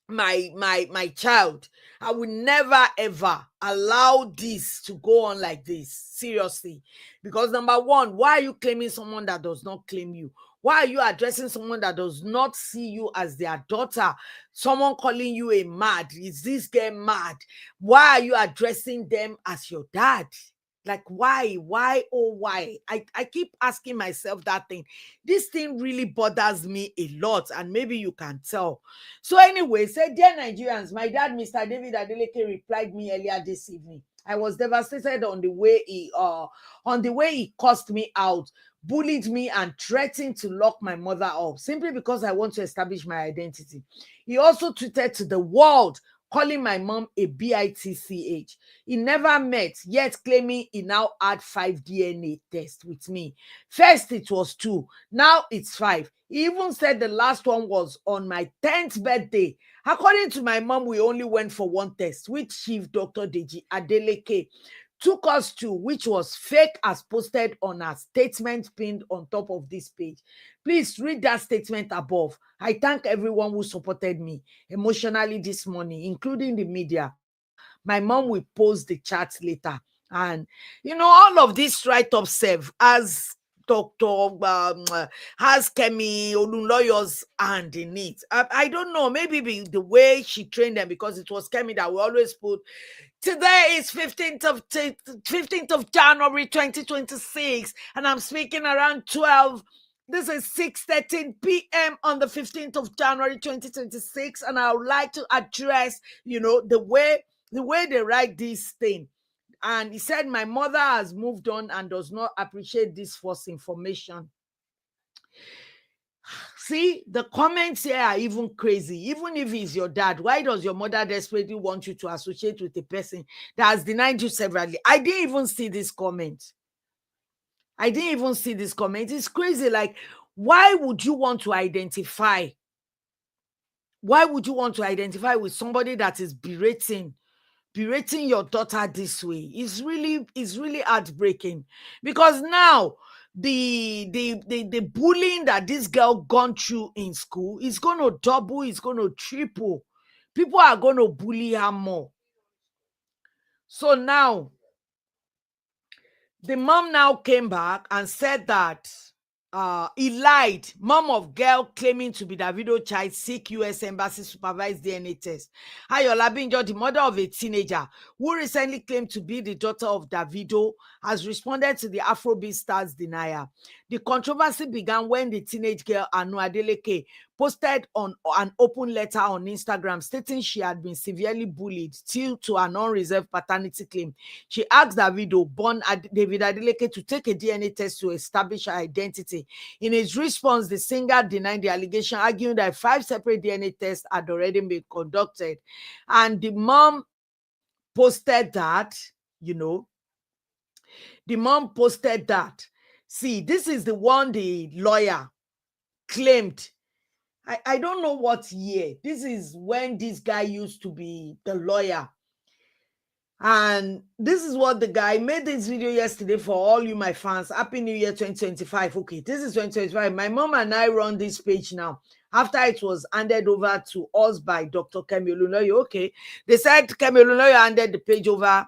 my child, I will never ever allow this to go on like this. Seriously. Because number one, why are you claiming someone that does not claim you? Why are you addressing someone that does not see you as their daughter? Someone calling you a mad. Is this girl mad? Why are you addressing them as your dad? Like, why? Oh, why? I keep asking myself that thing. This thing really bothers me a lot, and maybe you can tell. So anyway, say, dear Nigerians, my dad, Mr. David Adeleke, replied me earlier this evening. I was devastated on the way he cussed me out, bullied me, and threatened to lock my mother up simply because I want to establish my identity. He also tweeted to the world, calling my mom a bitch. He never met, yet claiming he now had 5 DNA tests with me. First it was 2, now it's 5. He even said the last one was on my 10th birthday. According to my mom, we only went for 1 test with Chief Dr. Deji Adeleke took us to, which was fake as posted on a statement pinned on top of this page. Please read that statement above. I thank everyone who supported me emotionally this morning, including the media. My mom will post the chat later. And, all of this write-up serve as Dr. Has Kemi Olunloyo's hand in it. I don't know, maybe the way she trained them, because it was Kemi that we always put. Today is 15th of January 2026, and I'm speaking around 12. This is 6:13 p.m. on the 15th of January 2026, and I would like to address, the way they write this thing. And he said, my mother has moved on and does not appreciate this false information. See, the comments here are even crazy. Even if he's your dad, why does your mother desperately want you to associate with a person that has denied you severally? I didn't even see this comment. It's crazy. Like, why would you want to identify? Why would you want to identify with somebody that is berating your daughter this way? It's really heartbreaking, because now the bullying that this girl gone through in school is going to double, is going to triple. People are going to bully her more. So now the mom now came back and said that he lied. Mom of girl claiming to be Davido child seek US Embassy supervised DNA test. Ayo Labinjo, the mother of a teenager who recently claimed to be the daughter of Davido, has responded to the Afrobeat star's denial. The controversy began when the teenage girl Aanuoluwapo posted on an open letter on Instagram stating she had been severely bullied due to an unreserved paternity claim. She asked Davido, born David Adeleke, to take a DNA test to establish her identity. In his response, the singer denied the allegation, arguing that 5 separate DNA tests had already been conducted. And the mom posted that, See, this is the one the lawyer claimed. I don't know what year. This is when this guy used to be the lawyer. And this is what the guy made this video yesterday for all you, my fans. Happy New Year 2025. Okay, this is 2025. My mom and I run this page now after it was handed over to us by Dr. Kemi Olunloyo. Okay, they said Kemi Olunloyo handed the page over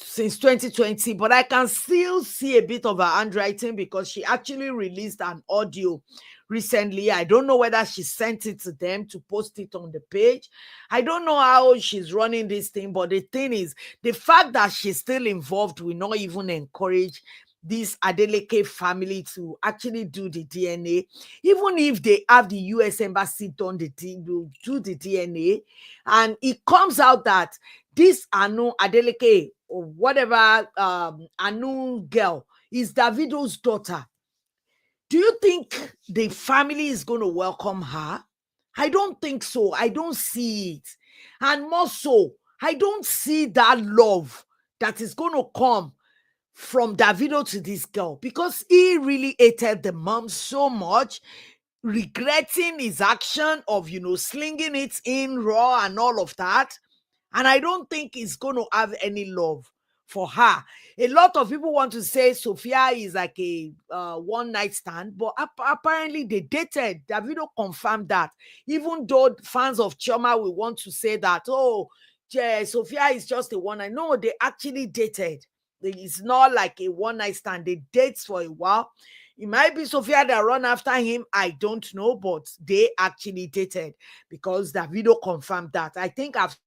since 2020, but I can still see a bit of her handwriting because she actually released an audio recently. I don't know whether she sent it to them to post it on the page. I don't know how she's running this thing, but the thing is, the fact that she's still involved will not even encourage this Adeleke family to actually do the DNA. Even if they have the US Embassy do the DNA, and it comes out that this Adeleke, or whatever, Anu girl, is Davido's daughter. Do you think the family is going to welcome her? I don't think so. I don't see it. And more so, I don't see that love that is going to come from Davido to this girl, because he really hated the mom so much, regretting his action of, slinging it in raw and all of that. And I don't think he's going to have any love for her. A lot of people want to say Sophia is like a one-night stand, but apparently they dated. Davido confirmed that. Even though fans of Chioma will want to say that, oh, yeah, Sophia is just a one-night. No, they actually dated. It's not like a one-night stand. They date for a while. It might be Sophia that run after him. I don't know, but they actually dated because Davido confirmed that. I think I've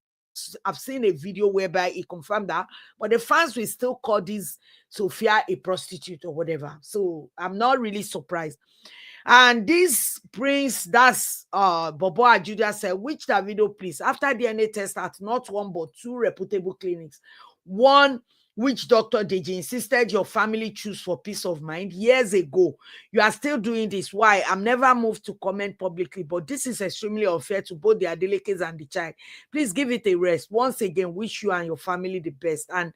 seen a video whereby he confirmed that, but the fans will still call this Sophia a prostitute or whatever. So I'm not really surprised. And this brings, that's Bobo Ajuda said, which Davido, please, after DNA test at not one but 2 reputable clinics. One which Dr. Deji insisted your family choose for peace of mind years ago. You are still doing this. Why? I'm never moved to comment publicly, but this is extremely unfair to both the Adelekes and the child. Please give it a rest. Once again, wish you and your family the best. And,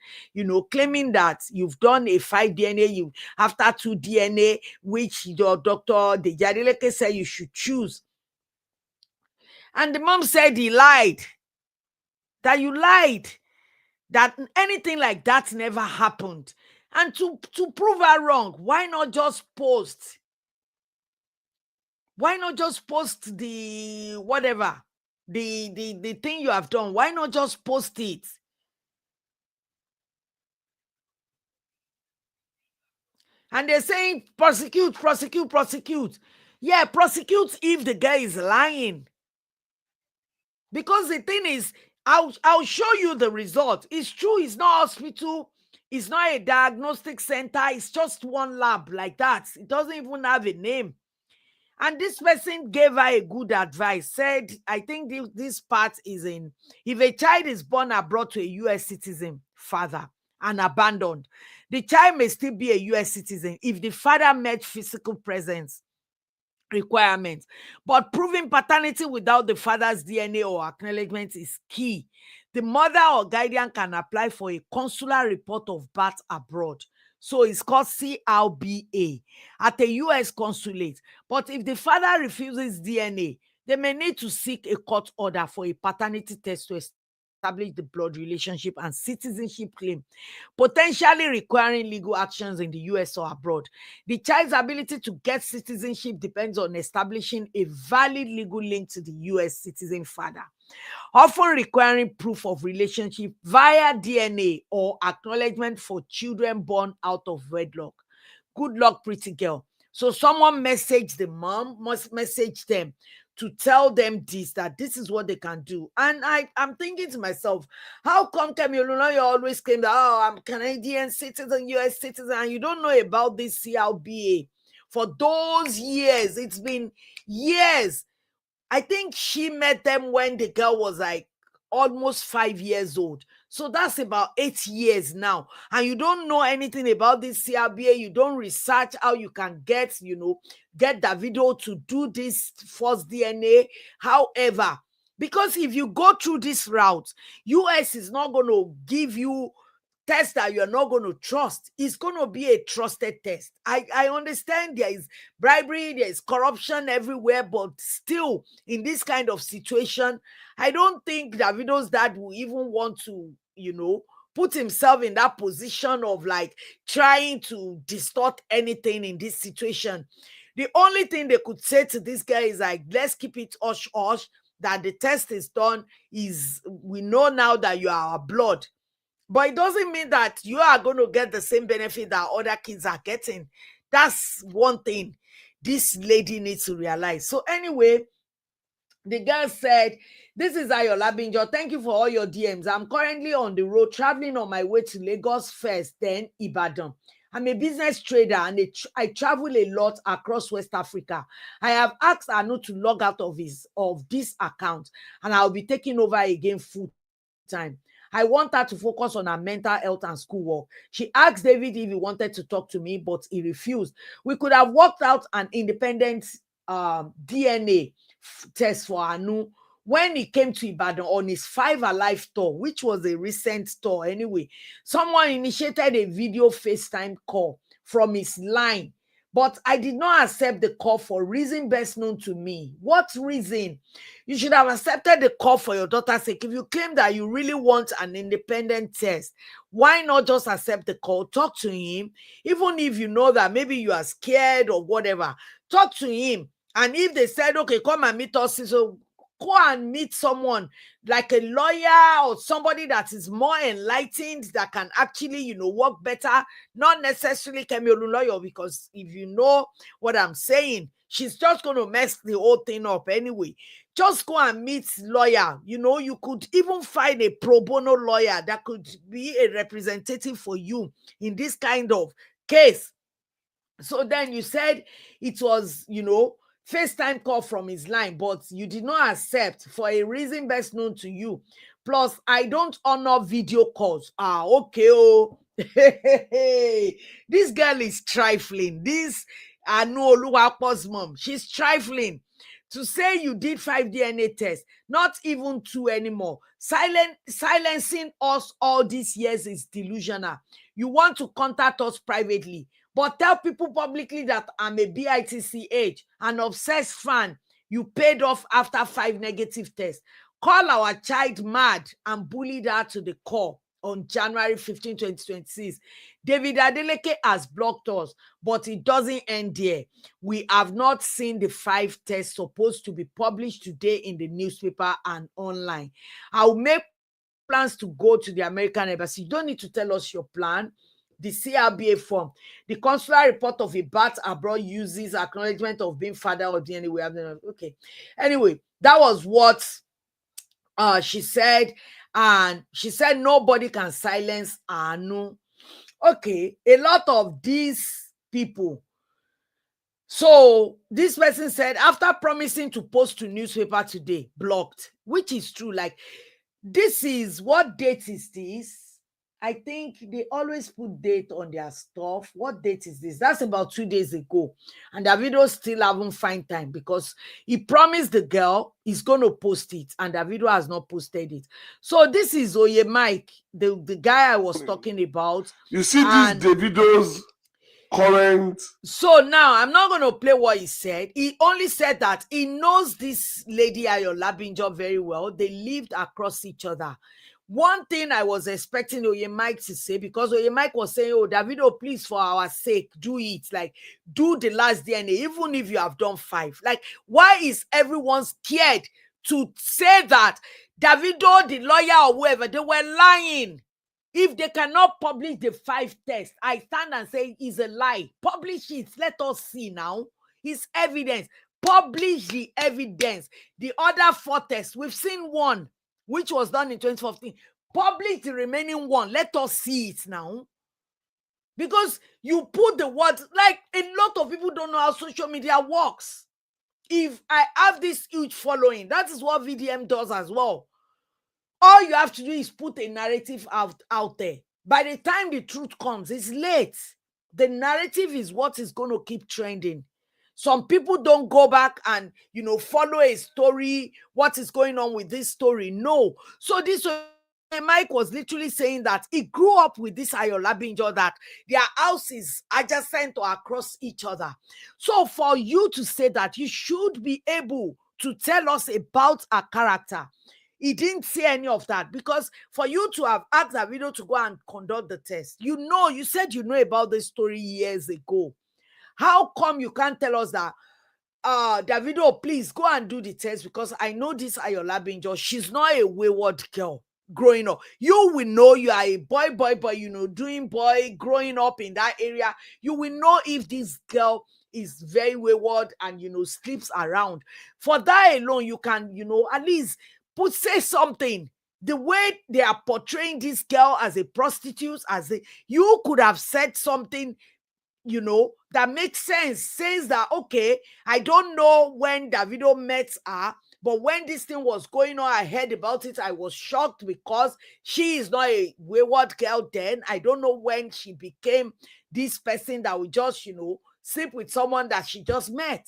claiming that you've done a 5 DNA, after 2 DNA, which your Dr. Deji Adeleke said you should choose. And the mom said he lied. That you lied. that anything like that never happened. And to prove her wrong, why not just post? Why not just post the whatever, the thing you have done? Why not just post it? And they're saying prosecute, prosecute, prosecute. Yeah, prosecute if the guy is lying. Because the thing is, I'll show you the result. It's true, it's not hospital, it's not a diagnostic center, it's just one lab like that. It doesn't even have a name. And this person gave her a good advice. Said, I think this part is in, if a child is born abroad to a US citizen father and abandoned, the child may still be a US citizen if the father met physical presence requirements. But proving paternity without the father's DNA or acknowledgement is key. The mother or guardian can apply for a consular report of birth abroad. So it's called CRBA at a US consulate. But if the father refuses DNA, they may need to seek a court order for a paternity test to establish the blood relationship and citizenship claim, potentially requiring legal actions in the US or abroad. The child's ability to get citizenship depends on establishing a valid legal link to the US citizen father, often requiring proof of relationship via DNA or acknowledgement for children born out of wedlock. Good luck, pretty girl. So someone messaged the mom, must message them to tell them this, that this is what they can do. And I'm thinking to myself, how come Kemi Oluloyo always claim that, oh, I'm Canadian citizen, US citizen, and you don't know about this CLBA? For those years, it's been years. I think she met them when the girl was like almost 5 years old. So that's about 8 years now. And you don't know anything about this CRBA. You don't research how you can get Davido to do this first DNA. However, because if you go through this route, US is not going to give you test that you're not going to trust. It's going to be a trusted test. I understand there is bribery, there is corruption everywhere, but still, in this kind of situation, I don't think Davido's dad will even want to, put himself in that position of like trying to distort anything in this situation. The only thing they could say to this guy is like, let's keep it hush hush, that the test is done, is we know now that you are our blood. But it doesn't mean that you are going to get the same benefit that other kids are getting. That's one thing this lady needs to realize. So anyway, the girl said, this is Ayo Labinjo. Thank you for all your DMs. I'm currently on the road, traveling on my way to Lagos first, then Ibadan. I'm a business trader and I travel a lot across West Africa. I have asked Anu to log out of this account, and I'll be taking over again full time. I want her to focus on her mental health and schoolwork. She asked David if he wanted to talk to me, but he refused. We could have worked out an independent DNA test for Anu when he came to Ibadan on his 5 Alive tour, which was a recent tour anyway. Someone initiated a video FaceTime call from his line, but I did not accept the call for reason best known to me. What reason? You should have accepted the call for your daughter's sake. If you claim that you really want an independent test, why not just accept the call? Talk to him, even if you know that maybe you are scared or whatever. Talk to him. And if they said, okay, come and meet us, so go and meet someone like a lawyer or somebody that is more enlightened, that can actually, work better. Not necessarily Kemi Oluloyo, because if you know what I'm saying, she's just going to mess the whole thing up anyway. Just go and meet lawyer. You could even find a pro bono lawyer that could be a representative for you in this kind of case. So then you said it was, FaceTime call from his line, but you did not accept for a reason best known to you. Plus, I don't honor video calls. Okay. Oh, this girl is trifling. This Aanuoluwapo's mom, she's trifling. To say you did 5 DNA tests, not even 2 anymore. Silencing us all these years is delusional. You want to contact us privately, but tell people publicly that I'm a BITCH, an obsessed fan you paid off after 5 negative tests. Call our child mad and bullied her to the core. on January 15, 2026. David Adeleke has blocked us, but it doesn't end there. We have not seen the 5 tests supposed to be published today in the newspaper and online. I'll make plans to go to the American Embassy. You don't need to tell us your plan. The CRBA form. The consular report of a bat abroad uses acknowledgement of being father or DNA. We have okay. Anyway, that was what she said, and she said nobody can silence Aanu. Okay, a lot of these people. So this person said, after promising to post to newspaper today, blocked, which is true. Like, this is, what date is this? I think they always put date on their stuff. What date is this? That's about 2 days ago. And Davido still haven't found time because he promised the girl he's going to post it, and Davido has not posted it. So this is Oye Mike, the guy I was talking about. You see this Davido's current. So now I'm not going to play what he said. He only said that he knows this lady Ayo Labinjo very well. They lived across each other. One thing I was expecting Oye Mike to say, because Oye Mike was saying, oh, Davido, please, for our sake, do it. Like, do the last DNA, even if you have done 5. Like, why is everyone scared to say that Davido, the lawyer or whoever, they were lying? If they cannot publish the 5 tests, I stand and say it's a lie. Publish it. Let us see now. It's evidence. Publish the evidence. The other 4 tests, we've seen one, which was done in 2014. Publish the remaining one. Let us see it now. Because you put the words, like, a lot of people don't know how social media works. If I have this huge following, that is what VDM does as well. All you have to do is put a narrative out there. By the time the truth comes, it's late. The narrative is what is going to keep trending. Some people don't go back and, follow a story, what is going on with this story. No. So this Mike was literally saying that he grew up with this Ayo Labinjo, that their houses adjacent or across each other. So for you to say that, you should be able to tell us about a character. He didn't say any of that, because for you to have asked Davido to go and conduct the test, you said you know about this story years ago. How come you can't tell us that, Davido, please go and do the test, because I know this Ayo Labinjo, she's not a wayward girl growing up. You will know you are a boy, doing boy, growing up in that area. You will know if this girl is very wayward and, sleeps around. For that alone, you can, at least say something. The way they are portraying this girl as a prostitute, you could have said something, that makes sense. Says that, okay, I don't know when Davido met her, but when this thing was going on, I heard about it. I was shocked because she is not a wayward girl then. I don't know when she became this person that would just, sleep with someone that she just met.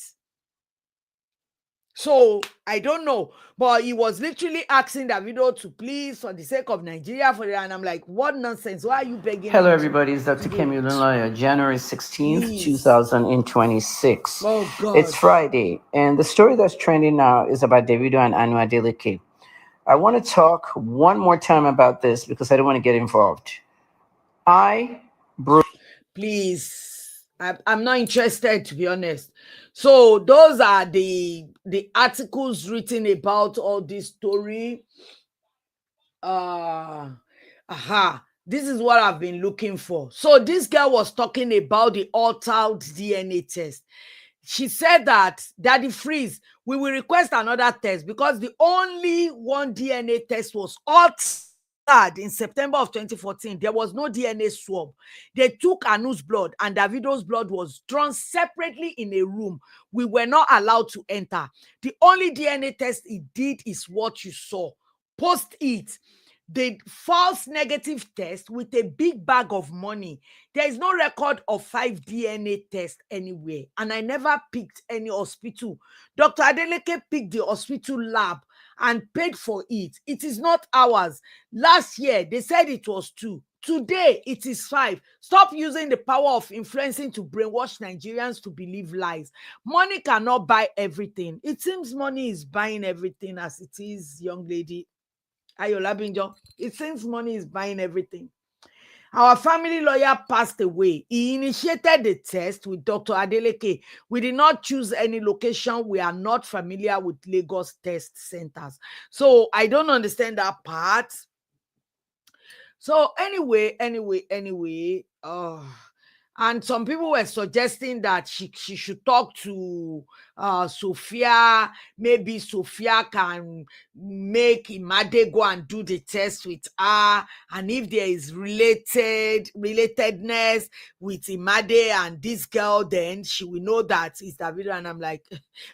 So I don't know, but he was literally asking Davido to please, for the sake of Nigeria, and I'm like, what nonsense? Why are you begging? Hello, everybody. It's Dr. Kemi Olunloyo, January 16th, 2026. Oh, God. It's Friday, and the story that's trending now is about Davido and Aanuoluwapo. I want to talk one more time about this because I don't want to get involved. Please, I'm not interested, to be honest. So those are the articles written about all this story. This is what I've been looking for. So this girl was talking about the altered DNA test. She said that, Daddy Freeze, we will request another test, because the only one DNA test was altered in September of 2014. There was no DNA swab. They took Aanu's blood, and Davido's blood was drawn separately in a room. We were not allowed to enter. The only DNA test he did is what you saw. Post it. The false negative test with a big bag of money. There is no record of 5 DNA tests anywhere. And I never picked any hospital. Dr. Adeleke picked the hospital lab and paid for it. It is not ours. Last year, they said it was 2. Today, it is 5. Stop using the power of influencing to brainwash Nigerians to believe lies. Money cannot buy everything. It seems money is buying everything as it is, young lady. Ayo Labinjo. It seems money is buying everything. Our family lawyer passed away. He initiated the test with Dr. Adeleke. We did not choose any location. We are not familiar with Lagos test centers. So I don't understand that part. So anyway, and some people were suggesting that she should talk to Sophia. Maybe Sophia can make Imade go and do the test with her, and if there is relatedness with Imade and this girl, then she will know that it's Davido. And I'm like,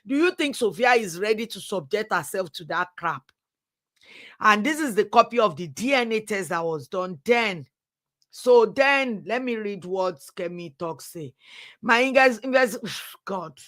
do you think Sophia is ready to subject herself to that crap? And this is the copy of the DNA test that was done then. So then, let me read what Kemi Talk say. My God,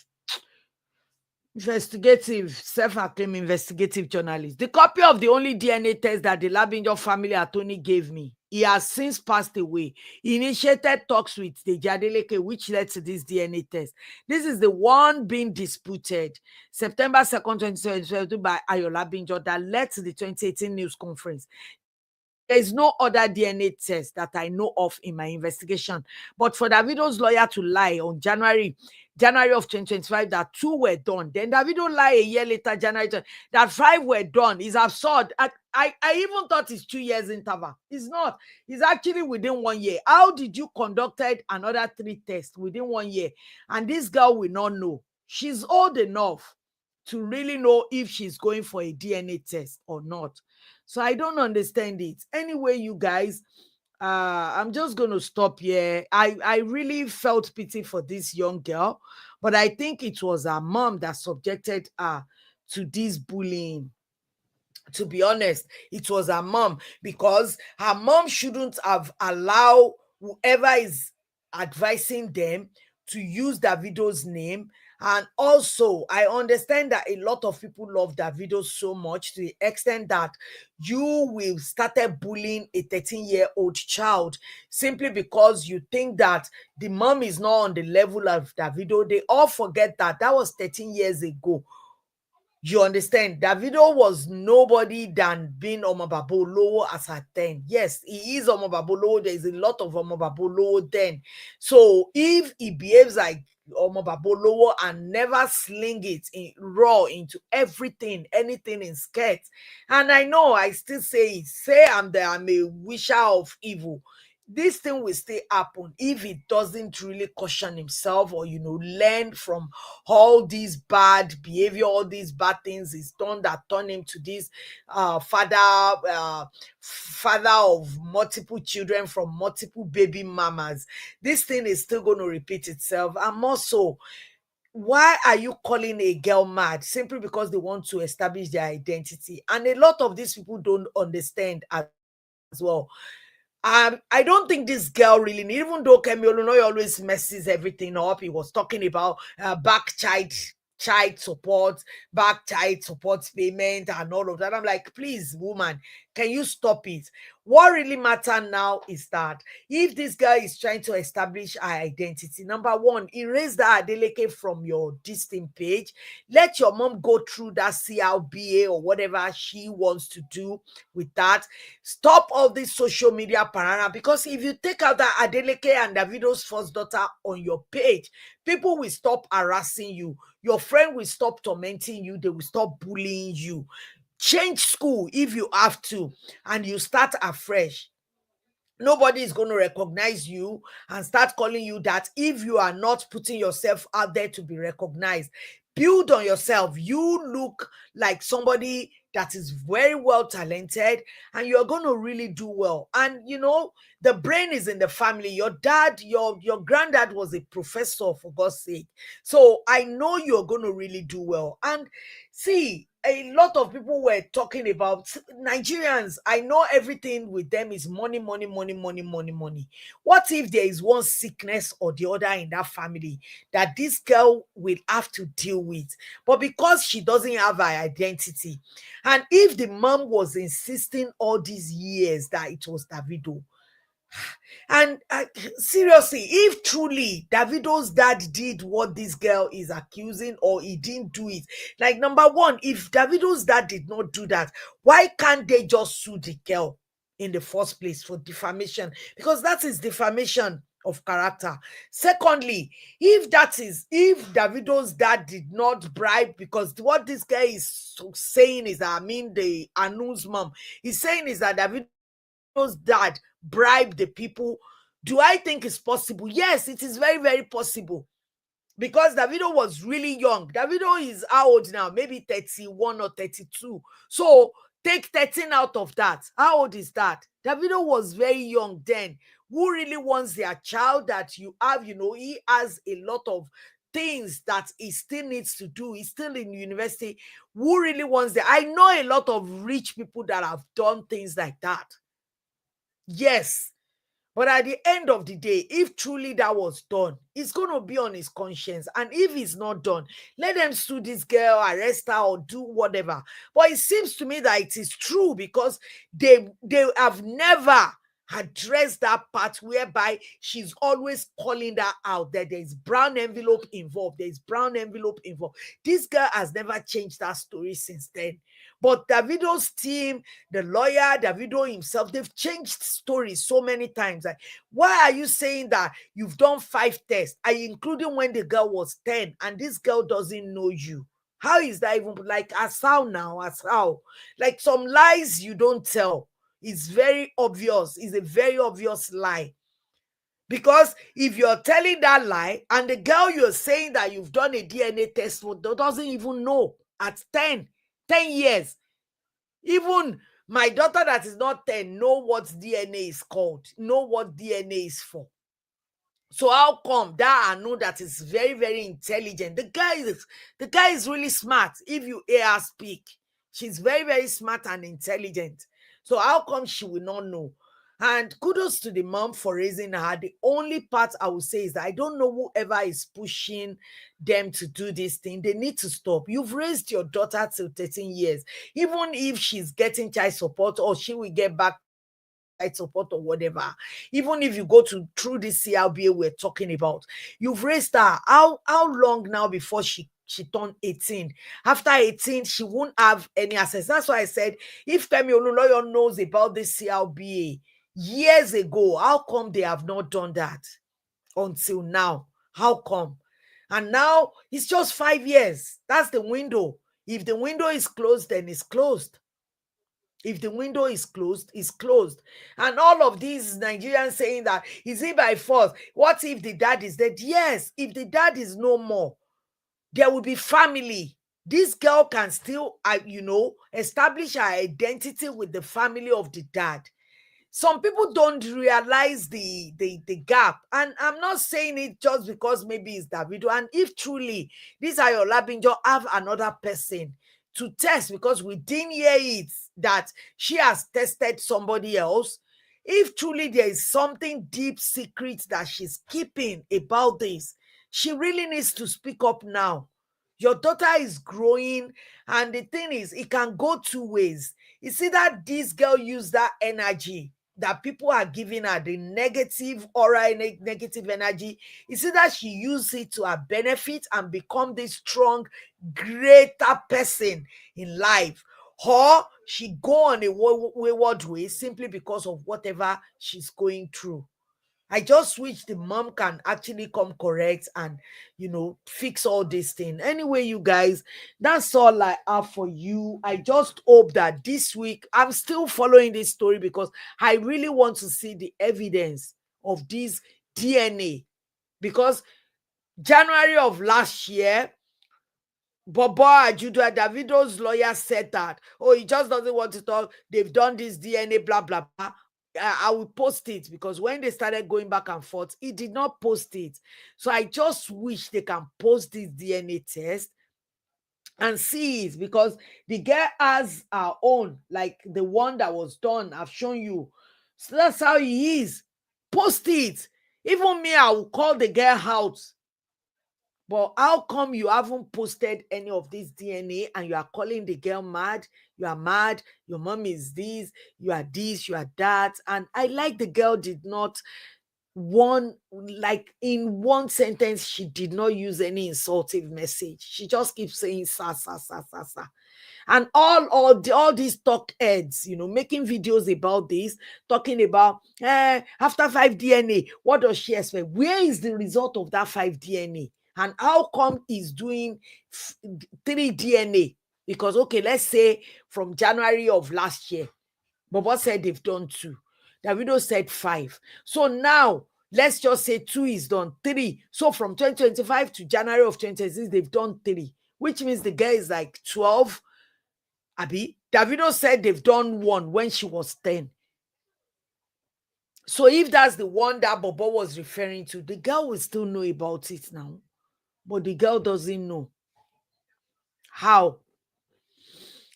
self-acclaimed investigative journalist. The copy of the only DNA test that the Labinjo family attorney gave me. He has since passed away. He initiated talks with the Adeleke, which led to this DNA test. This is the one being disputed September 2nd, 2022 by Ayo Labinjo that led to the 2018 news conference. There is no other DNA test that I know of in my investigation. But for Davido's lawyer to lie on January of 2025 that 2 were done, then Davido lie a year later, January, that 5 were done is absurd. I even thought it's 2 years interval. It's not. It's actually within 1 year. How did you conducted another 3 tests within 1 year? And this girl will not know. She's old enough to really know if she's going for a DNA test or not. So I don't understand it. Anyway, you guys, I'm just going to stop here. I really felt pity for this young girl, but I think it was her mom that subjected her to this bullying. To be honest, it was her mom, because her mom shouldn't have allowed whoever is advising them to use Davido's name. And also, I understand that a lot of people love Davido so much to the extent that you will started bullying a 13-year-old child simply because you think that the mom is not on the level of Davido. They all forget that that was 13 years ago. You understand? Davido was nobody than being Omobabolo as at 10. Yes, he is Omobabolo. There is a lot of Omobabolo then. So if he behaves like Omobabolo and never sling it in raw into everything, anything in skirts, and I know I still say it, say I'm a wisher of evil. This thing will still happen if he doesn't really caution himself, or learn from all these bad behavior, all these bad things he's done that turn him to this father of multiple children from multiple baby mamas. This thing is still going to repeat itself. And also, why are you calling a girl mad simply because they want to establish their identity? And a lot of these people don't understand as well. I don't think this girl really need, even though Kemi Olunoy always messes everything up. He was talking about back child support, back child support payment and all of that. I'm like, please, woman, can you stop it? What really matters now is that if this guy is trying to establish her identity, number one, erase that Adeleke from your distinct page. Let your mom go through that CLBA or whatever she wants to do with that. Stop all this social media parana, because if you take out that Adeleke and Davido's first daughter on your page, people will stop harassing you. Your friend will stop tormenting you. They will stop bullying you. Change school if you have to, and you start afresh. Nobody is going to recognize you and start calling you that if you are not putting yourself out there to be recognized. Build on yourself. You look like somebody that is very well talented, and you're going to really do well. And the brain is in the family. Your dad, your granddad was a professor, for God's sake. So I know you're going to really do well. And see, a lot of people were talking about Nigerians. I know everything with them is money, money, money, money, money, money. What if there is one sickness or the other in that family that this girl will have to deal with? But because she doesn't have her identity, and if the mom was insisting all these years that it was Davido, And seriously, if truly Davido's dad did what this girl is accusing, or he didn't do it, like, number one, if Davido's dad did not do that, why can't they just sue the girl in the first place for defamation? Because that is defamation of character. Secondly, if Davido's dad did not bribe, because what this guy is saying is that, I mean, the Anu's mom is saying is that Davido's dad bribed the people. Do I think it's possible? Yes, it is very, very possible, because Davido was really young. Davido is how old now? Maybe 31 or 32. So take 13 out of that. How old is that? Davido was very young then. Who really wants their child that you have? He has a lot of things that he still needs to do. He's still in university. Who really wants that? I know a lot of rich people that have done things like that. Yes. But at the end of the day, if truly that was done, it's going to be on his conscience. And if it's not done, let them sue this girl, arrest her, or do whatever. But it seems to me that it is true, because they have never addressed that part whereby she's always calling that out, that there's brown envelope involved. There's brown envelope involved. This girl has never changed that story since then. But Davido's team, the lawyer, Davido himself, they've changed stories so many times. Like, why are you saying that you've done 5 tests, including when the girl was 10, and this girl doesn't know you? How is that even, like, as how now? As how? Like, some lies you don't tell. It's very obvious. It's a very obvious lie. Because if you're telling that lie, and the girl you're saying that you've done a DNA test for doesn't even know at 10 years. Even my daughter that is not 10 know what DNA is called, know what DNA is for. So how come that I know that is very, very intelligent? The guy is really smart. If you hear her speak, she's very, very smart and intelligent. So how come she will not know? And kudos to the mom for raising her. The only part I would say is that I don't know whoever is pushing them to do this thing. They need to stop. You've raised your daughter till 13 years. Even if she's getting child support, or she will get back child support or whatever, even if you go through this CLBA we're talking about, you've raised her. How long now before she turned 18? After 18, she won't have any access. That's why I said, if Kemi Olunloyo knows about this CLBA years ago, how come they have not done that until now? How come? And now it's just 5 years. That's the window. If the window is closed, then it's closed. If the window is closed, it's closed. And all of these Nigerians saying that, is it by force? What if the dad is dead? Yes, if the dad is no more, there will be family. This girl can still, establish her identity with the family of the dad. Some people don't realize the gap, and I'm not saying it just because maybe it's Davido. And if truly this Ayo Labinjo have another person to test, because we didn't hear it that she has tested somebody else, if truly there is something deep secret that she's keeping about this, she really needs to speak up now. Your daughter is growing, and the thing is, it can go 2 ways. You see that this girl used that energy that people are giving her, the negative aura, negative energy. You see that she used it to her benefit and become this strong, greater person in life. Or she go on a wayward way simply because of whatever she's going through. I just wish the mom can actually come correct and, fix all this thing. Anyway, you guys, that's all I have for you. I just hope that this week I'm still following this story, because I really want to see the evidence of this DNA. Because January of last year, Bobo Ajuda, Davido's lawyer, said that, oh, he just doesn't want to talk. They've done this DNA, blah, blah, blah. I will post it, because when they started going back and forth, he did not post it. So I just wish they can post this DNA test and see it, because the girl has her own, like the one that was done. I've shown you. So that's how he is. Post it. Even me, I will call the girl out. But how come you haven't posted any of this DNA and you are calling the girl mad? You are mad. Your mom is this. You are this. You are that. And I like the girl did not like in one sentence, she did not use any insultive message. She just keeps saying sa sa sa sa sa. And all these talk heads, making videos about this, talking about after 5 DNA, what does she expect? Where is the result of that 5 DNA? And how come he's doing 3 DNA? Because okay, let's say from January of last year, Bobo said they've done 2. Davido said 5. So now let's just say 2 is done, 3. So from 2025 to January of 2026, they've done 3, which means the girl is like 12. Abi, Davido said they've done 1 when she was 10. So if that's the one that Bobo was referring to, the girl will still know about it now. But the girl doesn't know. How?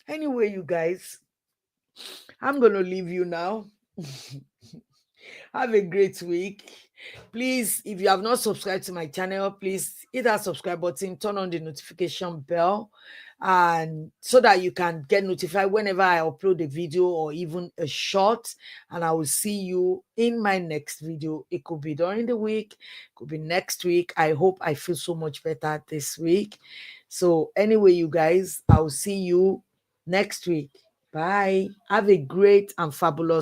Anyway, you guys, I'm going to leave you now. Have a great week. Please, if you have not subscribed to my channel, please hit that subscribe button, turn on the notification bell, and so that you can get notified whenever I upload a video or even a short. And I will see you in my next video. It could be during the week, it could be next week. I hope I feel so much better this week. So anyway, you guys, I will see you next week. Bye. Have a great and fabulous